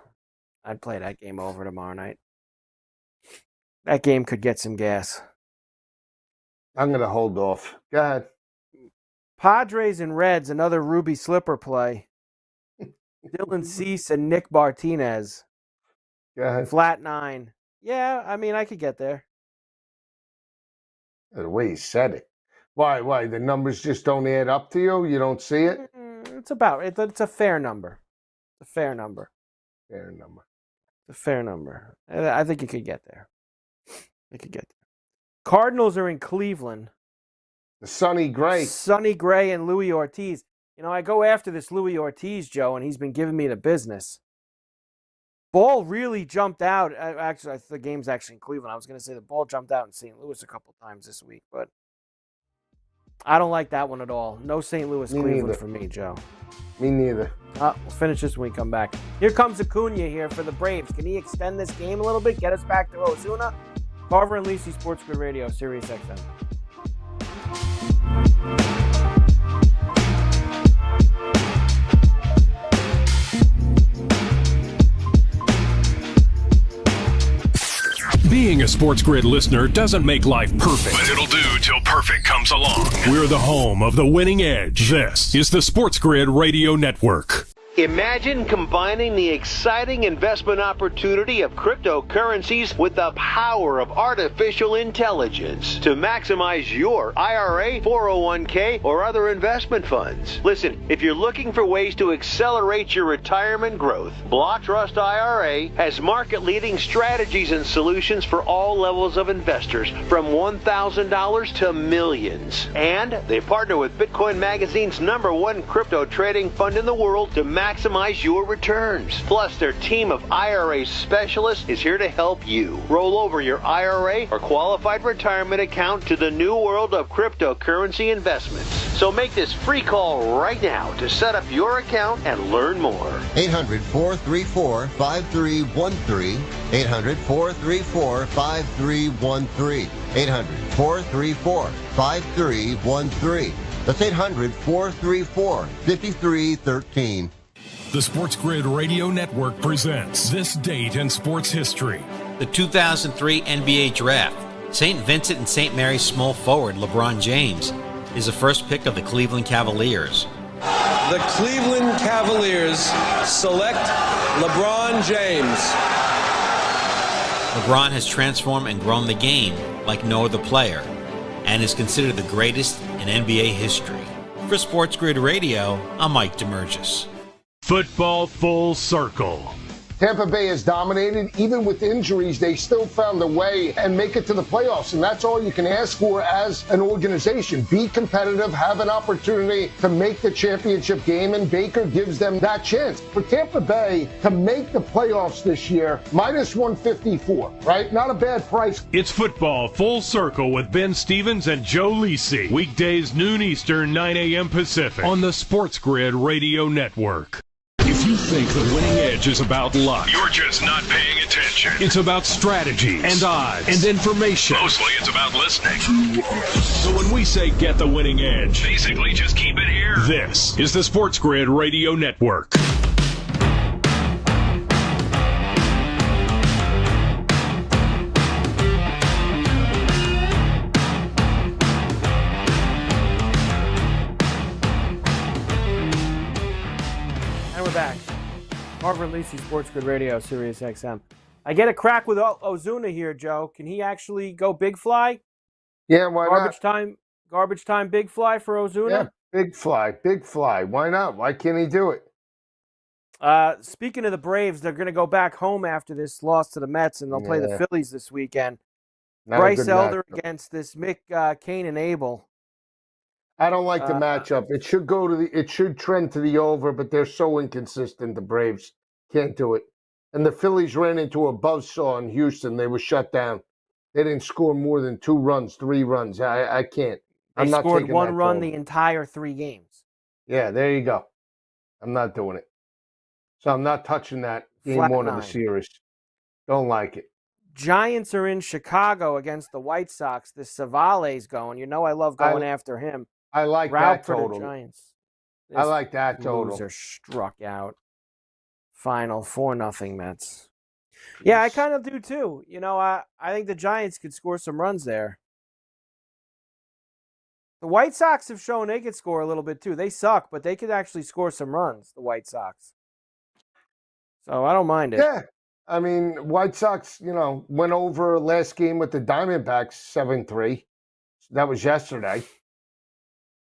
I'd play that game over tomorrow night. That game could get some gas. I'm going to hold off. Go ahead. Padres and Reds, another Ruby Slipper play. Dylan Cease and Nick Martinez. Go ahead. Flat 9. Yeah, I mean, I could get there. The way you said it. Why? The numbers just don't add up to you? You don't see it? It's a fair number. It's a fair number. Fair number. It's a fair number. I think you could get there. Cardinals are in Cleveland. The Sonny Gray and Louis Ortiz. You know, I go after this Louis Ortiz, Joe, and he's been giving me the business. Ball really jumped out. Actually, the game's actually in Cleveland. I was going to say the ball jumped out in St. Louis a couple times this week, but I don't like that one at all. No St. Louis, Cleveland for me, Joe. Me neither. We'll finish this when we come back. Here comes Acuna here for the Braves. Can he extend this game a little bit? Get us back to Ozuna? Carver and Lisi, SportsGrid Radio, SiriusXM. Being a SportsGrid listener doesn't make life perfect, But it'll do till perfect comes along. We're the home of the winning edge. This is the SportsGrid Radio Network. Imagine combining the exciting investment opportunity of cryptocurrencies with the power of artificial intelligence to maximize your IRA, 401k, or other investment funds. Listen, if you're looking for ways to accelerate your retirement growth, Block Trust IRA has market-leading strategies and solutions for all levels of investors, from $1,000 to millions. And they partner with Bitcoin Magazine's #1 crypto trading fund in the world to maximize your returns. Plus, their team of IRA specialists is here to help you roll over your IRA or qualified retirement account to the new world of cryptocurrency investments. So make this free call right now to set up your account and learn more. 800-434-5313. 800-434-5313. 800-434-5313. That's 800-434-5313. The SportsGrid Radio Network presents This Date in Sports History. The 2003 NBA Draft. St. Vincent and St. Mary's small forward LeBron James is the first pick of the Cleveland Cavaliers. The Cleveland Cavaliers select LeBron James. LeBron has transformed and grown the game like no other player and is considered the greatest in NBA history. For SportsGrid Radio, I'm Mike DeMurgis. Football full circle. Tampa Bay has dominated. Even with injuries, they still found a way and make it to the playoffs. And that's all you can ask for as an organization. Be competitive, have an opportunity to make the championship game, and Baker gives them that chance. For Tampa Bay to make the playoffs this year, -154, right? Not a bad price. It's football full circle with Ben Stevens and Joe Lisi. Weekdays noon Eastern, 9 a.m. Pacific on the SportsGrid Radio Network. If you think the winning edge is about luck, you're just not paying attention. It's about strategies and odds and information. Mostly it's about listening. So when we say get the winning edge, basically just keep it here. This is the SportsGrid Radio Network. Back. Carver and Lisi, SportsGrid Radio, SiriusXM. I get a crack with Ozuna here, Joe. Can he actually go big fly? Yeah, why Garbage not? Garbage time big fly for Ozuna? Yeah, big fly. Why not? Why can't he do it? Speaking of the Braves, they're going to go back home after this loss to the Mets, and they'll play the Phillies this weekend. Bryce Elder against this Mick Kane and Abel. I don't like the matchup. It should it should trend to the over, but they're so inconsistent. The Braves can't do it. And the Phillies ran into a buzzsaw in Houston. They were shut down. They didn't score more than 2 runs, 3 runs. I can't. They scored 1 run the entire 3 games. Yeah, there you go. I'm not doing it. So I'm not touching that game 1 of the series. Don't like it. Giants are in Chicago against the White Sox. This Savale's going. You know I love going after him. I like Route that for total. the Giants. I like that total. Loser struck out. Final 4-0 Mets. Yeah, I kind of do too. You know, I think the Giants could score some runs there. The White Sox have shown they could score a little bit too. They suck, but they could actually score some runs, the White Sox. So I don't mind it. Yeah. I mean, White Sox, went over last game with the Diamondbacks 7-3. That was yesterday.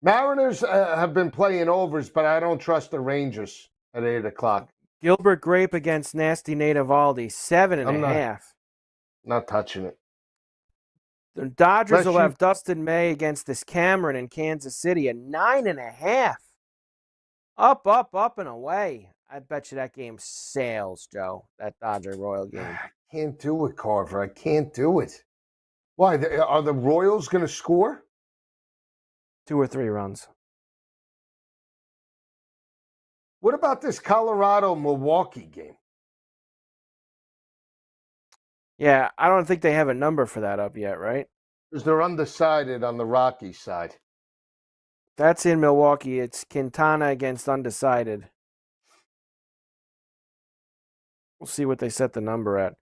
Mariners have been playing overs, but I don't trust the Rangers at 8 o'clock. Gilbert Grape against Nasty Nate Eovaldi, 7.5. Not touching it. The Dodgers will have Dustin May against this Cameron in Kansas City at 9.5. Up and away. I bet you that game sails, Joe. That Dodger Royal game. I can't do it, Carver. I can't do it. Why? Are the Royals going to score? 2 or 3 runs. What about this Colorado-Milwaukee game? Yeah, I don't think they have a number for that up yet, right? Because they're undecided on the Rockies side. That's in Milwaukee. It's Quintana against undecided. We'll see what they set the number at.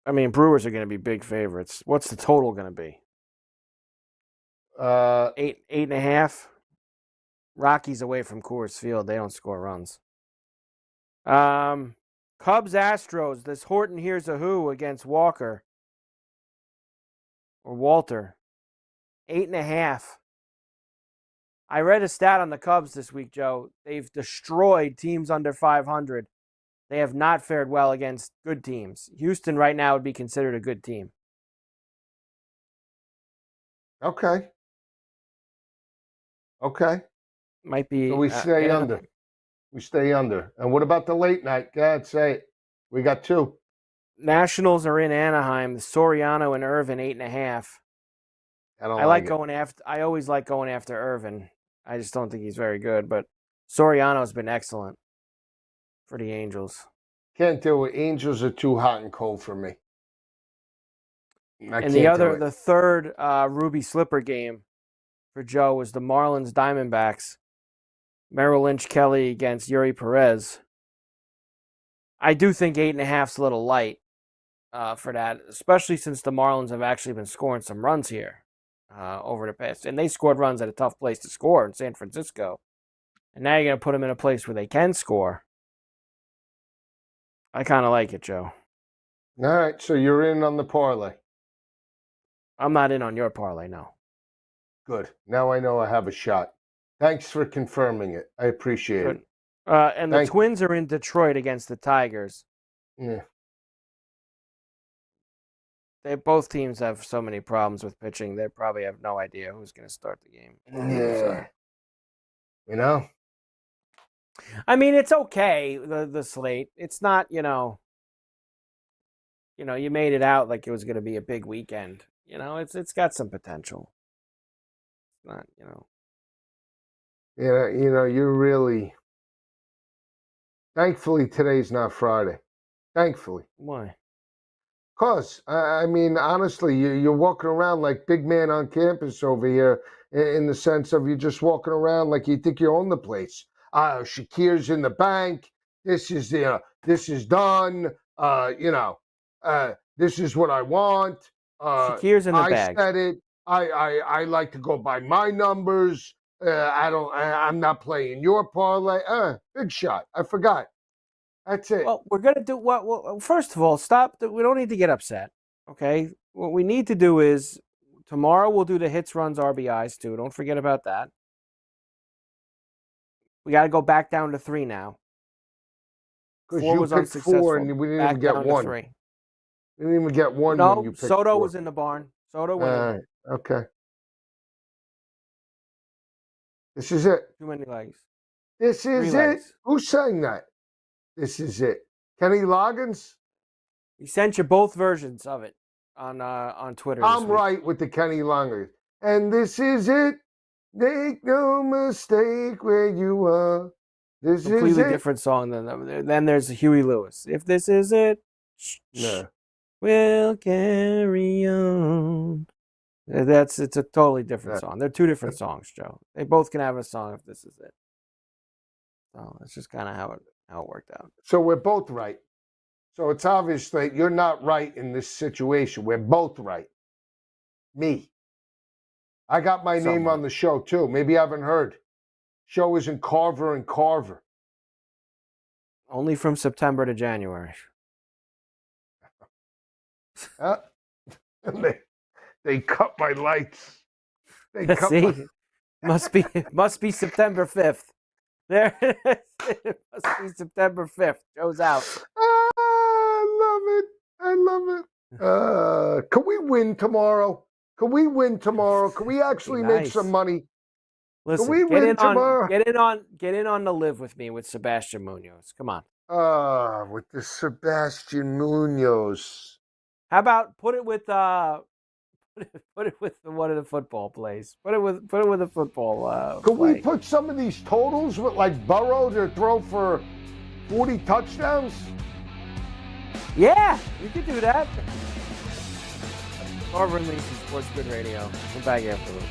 I mean, Brewers are going to be big favorites. What's the total going to be? 8.5. Rockies away from Coors Field. They don't score runs. Cubs Astros. This Horton Hears a Who against Walker or Walter. 8.5. I read a stat on the Cubs this week, Joe. They've destroyed teams under 500. They have not fared well against good teams. Houston right now would be considered a good team. Okay. Might be. So we stay under. We stay under. And what about the late night? God, say it. We got 2. Nationals are in Anaheim. Soriano and Irvin 8.5. I like going after. I always like going after Irvin. I just don't think he's very good, but Soriano's been excellent for the Angels. Can't do it. Angels are too hot and cold for me. And the third Ruby Slipper game for Joe was the Marlins Diamondbacks. Merrill Lynch Kelly against Yuri Perez. I do think 8.5's a little light for that, especially since the Marlins have actually been scoring some runs here over the past. And they scored runs at a tough place to score in San Francisco. And now you're going to put them in a place where they can score. I kind of like it, Joe. All right, so you're in on the parlay. I'm not in on your parlay, no. Good. Now I know I have a shot. Thanks for confirming it. I appreciate it. And the Twins are in Detroit against the Tigers. Yeah. Both teams have so many problems with pitching. They probably have no idea who's going to start the game. Yeah. So. I mean, it's okay, the slate. It's not, you made it out like it was going to be a big weekend. It's got some potential. It's not, Yeah, you're really... Thankfully, today's not Friday. Thankfully. Why? Because, I mean, honestly, you're walking around like big man on campus over here in the sense of you're just walking around like you think you own the place. Shakir's in the bank. This is done. This is what I want. Shakir's in the bag. I said it. I like to go by my numbers. I'm not playing your parlay. Big shot. I forgot. That's it. Well, we're going to do what? Well, first of all, stop. We don't need to get upset. Okay. What we need to do is tomorrow we'll do the hits, runs, RBIs too. Don't forget about that. We got to go back down to 3 now. Because you picked 4 and we didn't even get 1. We didn't even get 1. No, when you picked Soto 4. was in the barn. Soto winning. Okay. This is it. Too many legs. This is it. Who's saying that? This is it. Kenny Loggins? He sent you both versions of it on Twitter. I'm right with the Kenny Loggins. And this is it. Make no mistake where you are. This completely is it. different song than then there's Huey Lewis. If this is it, No. we'll carry on. It's a totally different song. They're two different songs, Joe. They both can have a song if this is it. So that's just kind of how it worked out. So we're both right. So it's obvious that you're not right in this situation. We're both right. Me. I got my name on the show too. Maybe you haven't heard. Show is in Carver and Carver. Only from September to January. They cut my lights. They cut See? Must be September 5th. There it is. It must be September 5th. Joe's out. I love it. Can we win tomorrow? Can we actually make some money? Listen, can we win tomorrow? Get in on the live with me with Sebastian Munoz. Come on. With the Sebastian Munoz. How about put it with one of the football plays. Put it with a football. Could play. we put some of these totals with like Burrow to throw for 40 touchdowns? Yeah, we could do that. Carver and Lisi, SportsGrid Radio. We're back after this.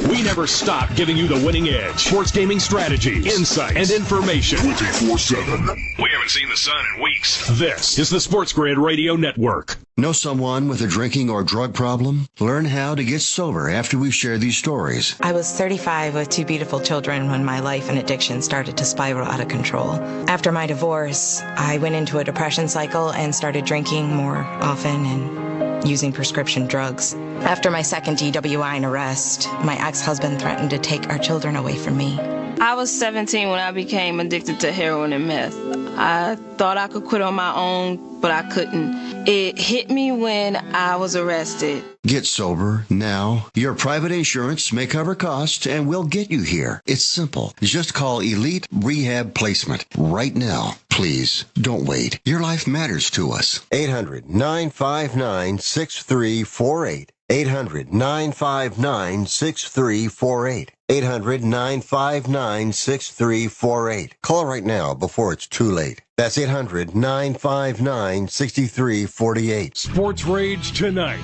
We never stop giving you the winning edge. Sports gaming strategies, insights, and information. 24/7. We haven't seen the sun in weeks. This is the SportsGrid Radio Network. Know someone with a drinking or drug problem? Learn how to get sober after we've shared these stories. I was 35 with two beautiful children when my life and addiction started to spiral out of control. After my divorce, I went into a depression cycle and started drinking more often and using prescription drugs. After my second DWI and arrest, my ex-husband threatened to take our children away from me. I was 17 when I became addicted to heroin and meth. I thought I could quit on my own, but I couldn't. It hit me when I was arrested. Get sober now. Your private insurance may cover costs and we'll get you here. It's simple. Just call Elite Rehab Placement right now. Please, don't wait. Your life matters to us. 800-959-6348. 800-959-6348. 800-959-6348. Call right now before it's too late. That's 800-959-6348. Sports Rage Tonight.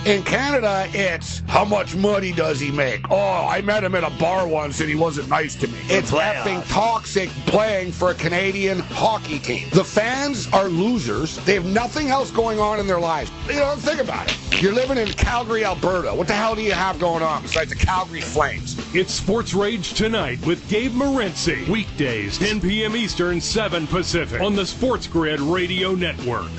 In Canada, it's how much money does he make? Oh, I met him at a bar once and he wasn't nice to me. It's effing toxic playing for a Canadian hockey team. The fans are losers. They have nothing else going on in their lives. You know, think about it. You're living in Calgary, Alberta. What the hell do you have going on besides the Calgary Flames? It's Sports Rage Tonight with Gabe Morency. Weekdays, 10 p.m. Eastern, 7 Pacific on the SportsGrid Radio Network.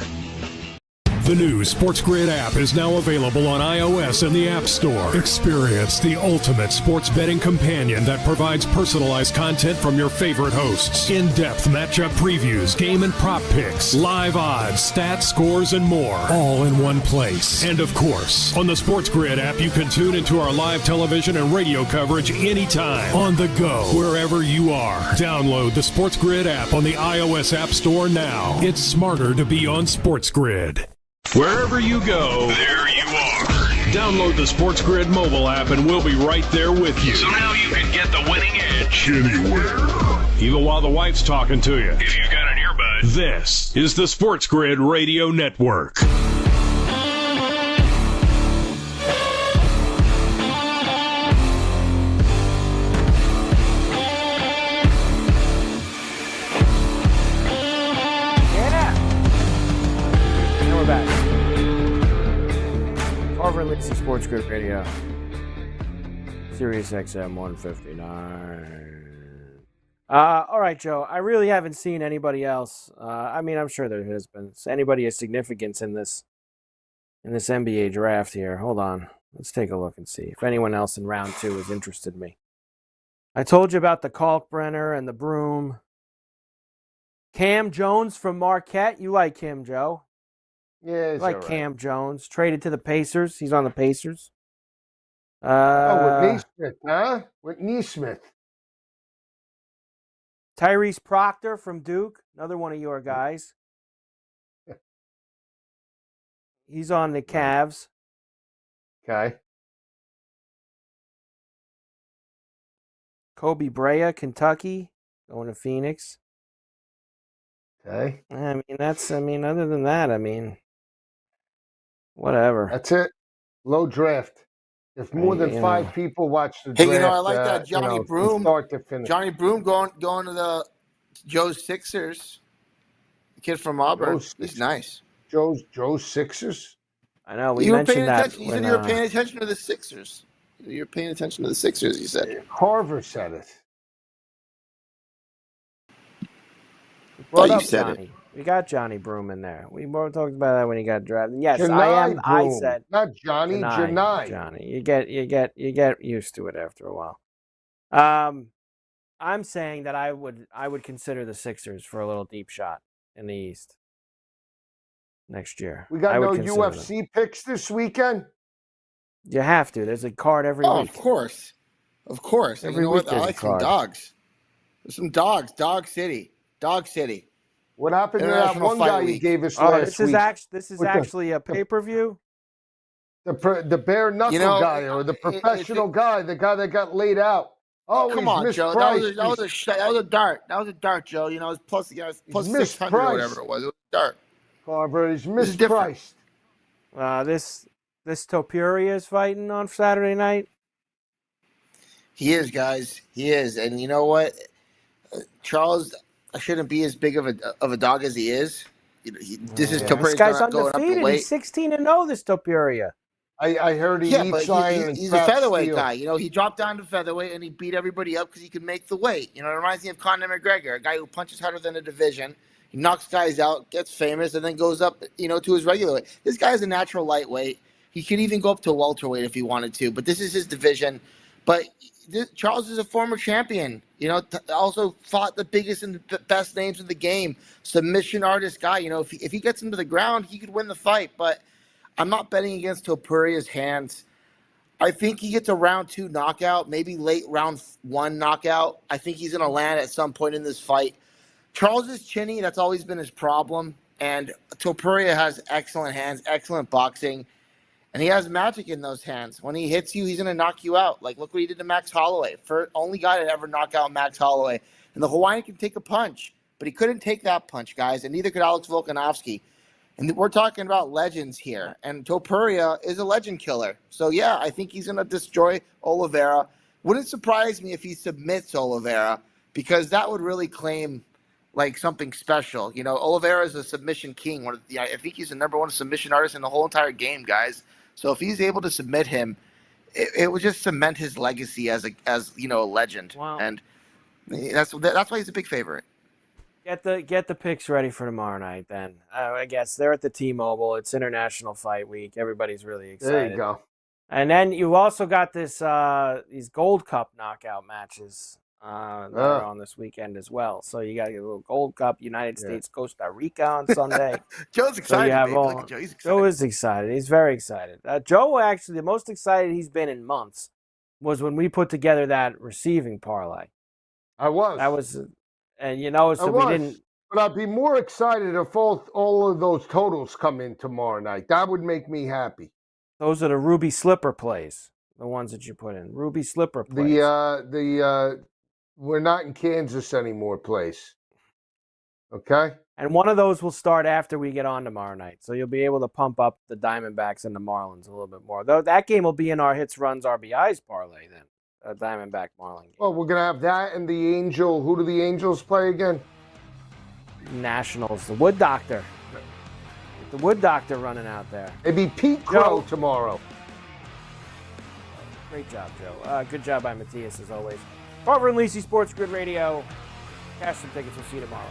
The new SportsGrid app is now available on iOS and the App Store. Experience the ultimate sports betting companion that provides personalized content from your favorite hosts. In-depth matchup previews, game and prop picks, live odds, stats, scores, and more. All in one place. And of course, on the SportsGrid app, you can tune into our live television and radio coverage anytime. On the go, wherever you are. Download the SportsGrid app on the iOS App Store now. It's smarter to be on SportsGrid. Wherever you go, there you are. Download the SportsGrid mobile app and we'll be right there with you. So now you can get the winning edge anywhere. Even while the wife's talking to you. If you've got an earbud. This is the SportsGrid Radio Network. Carver and Lisi, SportsGrid Radio. SiriusXM 159. All right, Joe. I really haven't seen anybody else. I'm sure there has been anybody of significance in this NBA draft here. Hold on. Let's take a look and see if anyone else in round 2 has interested me. I told you about the Kalkbrenner and the Broom. Cam Jones from Marquette. You like him, Joe? Yeah, like right. Cam Jones. Traded to the Pacers. He's on the Pacers. With Neesmith, huh? With Neesmith. Tyrese Proctor from Duke. Another one of your guys. He's on the Cavs. Okay. Kobe Brea, Kentucky, going to Phoenix. Okay. Other than that, whatever. That's it. Low draft. If more than 5 people watch the draft, Hey, I like that Johnny from Broom. start to finish. Johnny Broom going to the Joe's Sixers. The kid from Auburn. He's nice. Joe's Sixers? I know. We You were mentioned paying that. attention. You said you were paying attention to the Sixers. You're paying attention to the Sixers, you said. Carver said it. Brought you up said Johnny. We got Johnny Broom in there. We both talked about that when he got drafted. Yes, Janai I Broom. said Not Johnny. Janai. Johnny. You get used to it after a while. I'm saying that I would consider the Sixers for a little deep shot in the East next year. We got I no would consider UFC picks this weekend? You have to. There's a card every week. Of course. And you know what? I like some dogs. There's some dogs. Dog City. What happened to that International one Fight guy you Week. gave us last week? This is actually a pay-per-view? The bare knuckle guy or the professional guy, the guy that got laid out. Oh, come he's on, mispriced. Joe. That was a dart. That was a dart, Joe. You know, it was plus 600 or whatever it was. It was a dart. Carver, he's mispriced. This Topuria is fighting on Saturday night. He is, guys. He is. And you know what? Charles shouldn't be as big of a dog as he is. This guy's undefeated. He's 16-0. This Topuria. I heard he eats iron and he's a featherweight steel. guy. You know, he dropped down to featherweight and he beat everybody up because he could make the weight. You know, it reminds me of Conor McGregor, a guy who punches harder than a division. He knocks guys out, gets famous, and then goes up, to his regular weight. This guy's a natural lightweight. He could even go up to welterweight if he wanted to, but this is his division. But Charles is a former champion. Also fought the biggest and the best names in the game. Submission artist guy. If he gets into the ground, he could win the fight. But I'm not betting against Topuria's hands. I think he gets a round 2 knockout, maybe late round 1 knockout. I think he's going to land at some point in this fight. Charles is chinny. That's always been his problem. And Topuria has excellent hands, excellent boxing. And he has magic in those hands. When he hits you, he's going to knock you out. Like, look what he did to Max Holloway. Only guy to ever knock out Max Holloway. And the Hawaiian can take a punch. But he couldn't take that punch, guys. And neither could Alex Volkanovski. And we're talking about legends here. And Topuria is a legend killer. So, yeah, I think he's going to destroy Oliveira. Wouldn't surprise me if he submits Oliveira. Because that would really claim, like, something special. Oliveira is a submission king. I think he's the number 1 submission artist in the whole entire game, guys. So if he's able to submit him, it would just cement his legacy as a legend. Wow. And that's why he's a big favorite. Get the picks ready for tomorrow night. Then I guess they're at the T-Mobile. It's International Fight Week. Everybody's really excited. There you go. And then you also got these Gold Cup knockout matches that are on this weekend as well. So you got a little Gold Cup, United States, Costa Rica on Sunday. Joe's excited. Joe is excited. He's very excited. Joe, actually, the most excited he's been in months was when we put together that receiving parlay. I was. That was, and we didn't. But I'd be more excited if all of those totals come in tomorrow night. That would make me happy. Those are the Ruby Slipper plays, the ones that you put in. Ruby Slipper plays. We're not in Kansas anymore, place. Okay? And one of those will start after we get on tomorrow night. So you'll be able to pump up the Diamondbacks and the Marlins a little bit more. Though that game will be in our hits, runs, RBIs parlay then. Diamondback Marlin game. Well, we're going to have that and the Angel. Who do the Angels play again? Nationals. The Wood Doctor. The Wood Doctor running out there. Maybe Pete Crow tomorrow. Great job, Joe. Good job by Matthias, as always. Carver and Lisi, Sports Grid Radio. Cash some tickets. We'll see you tomorrow.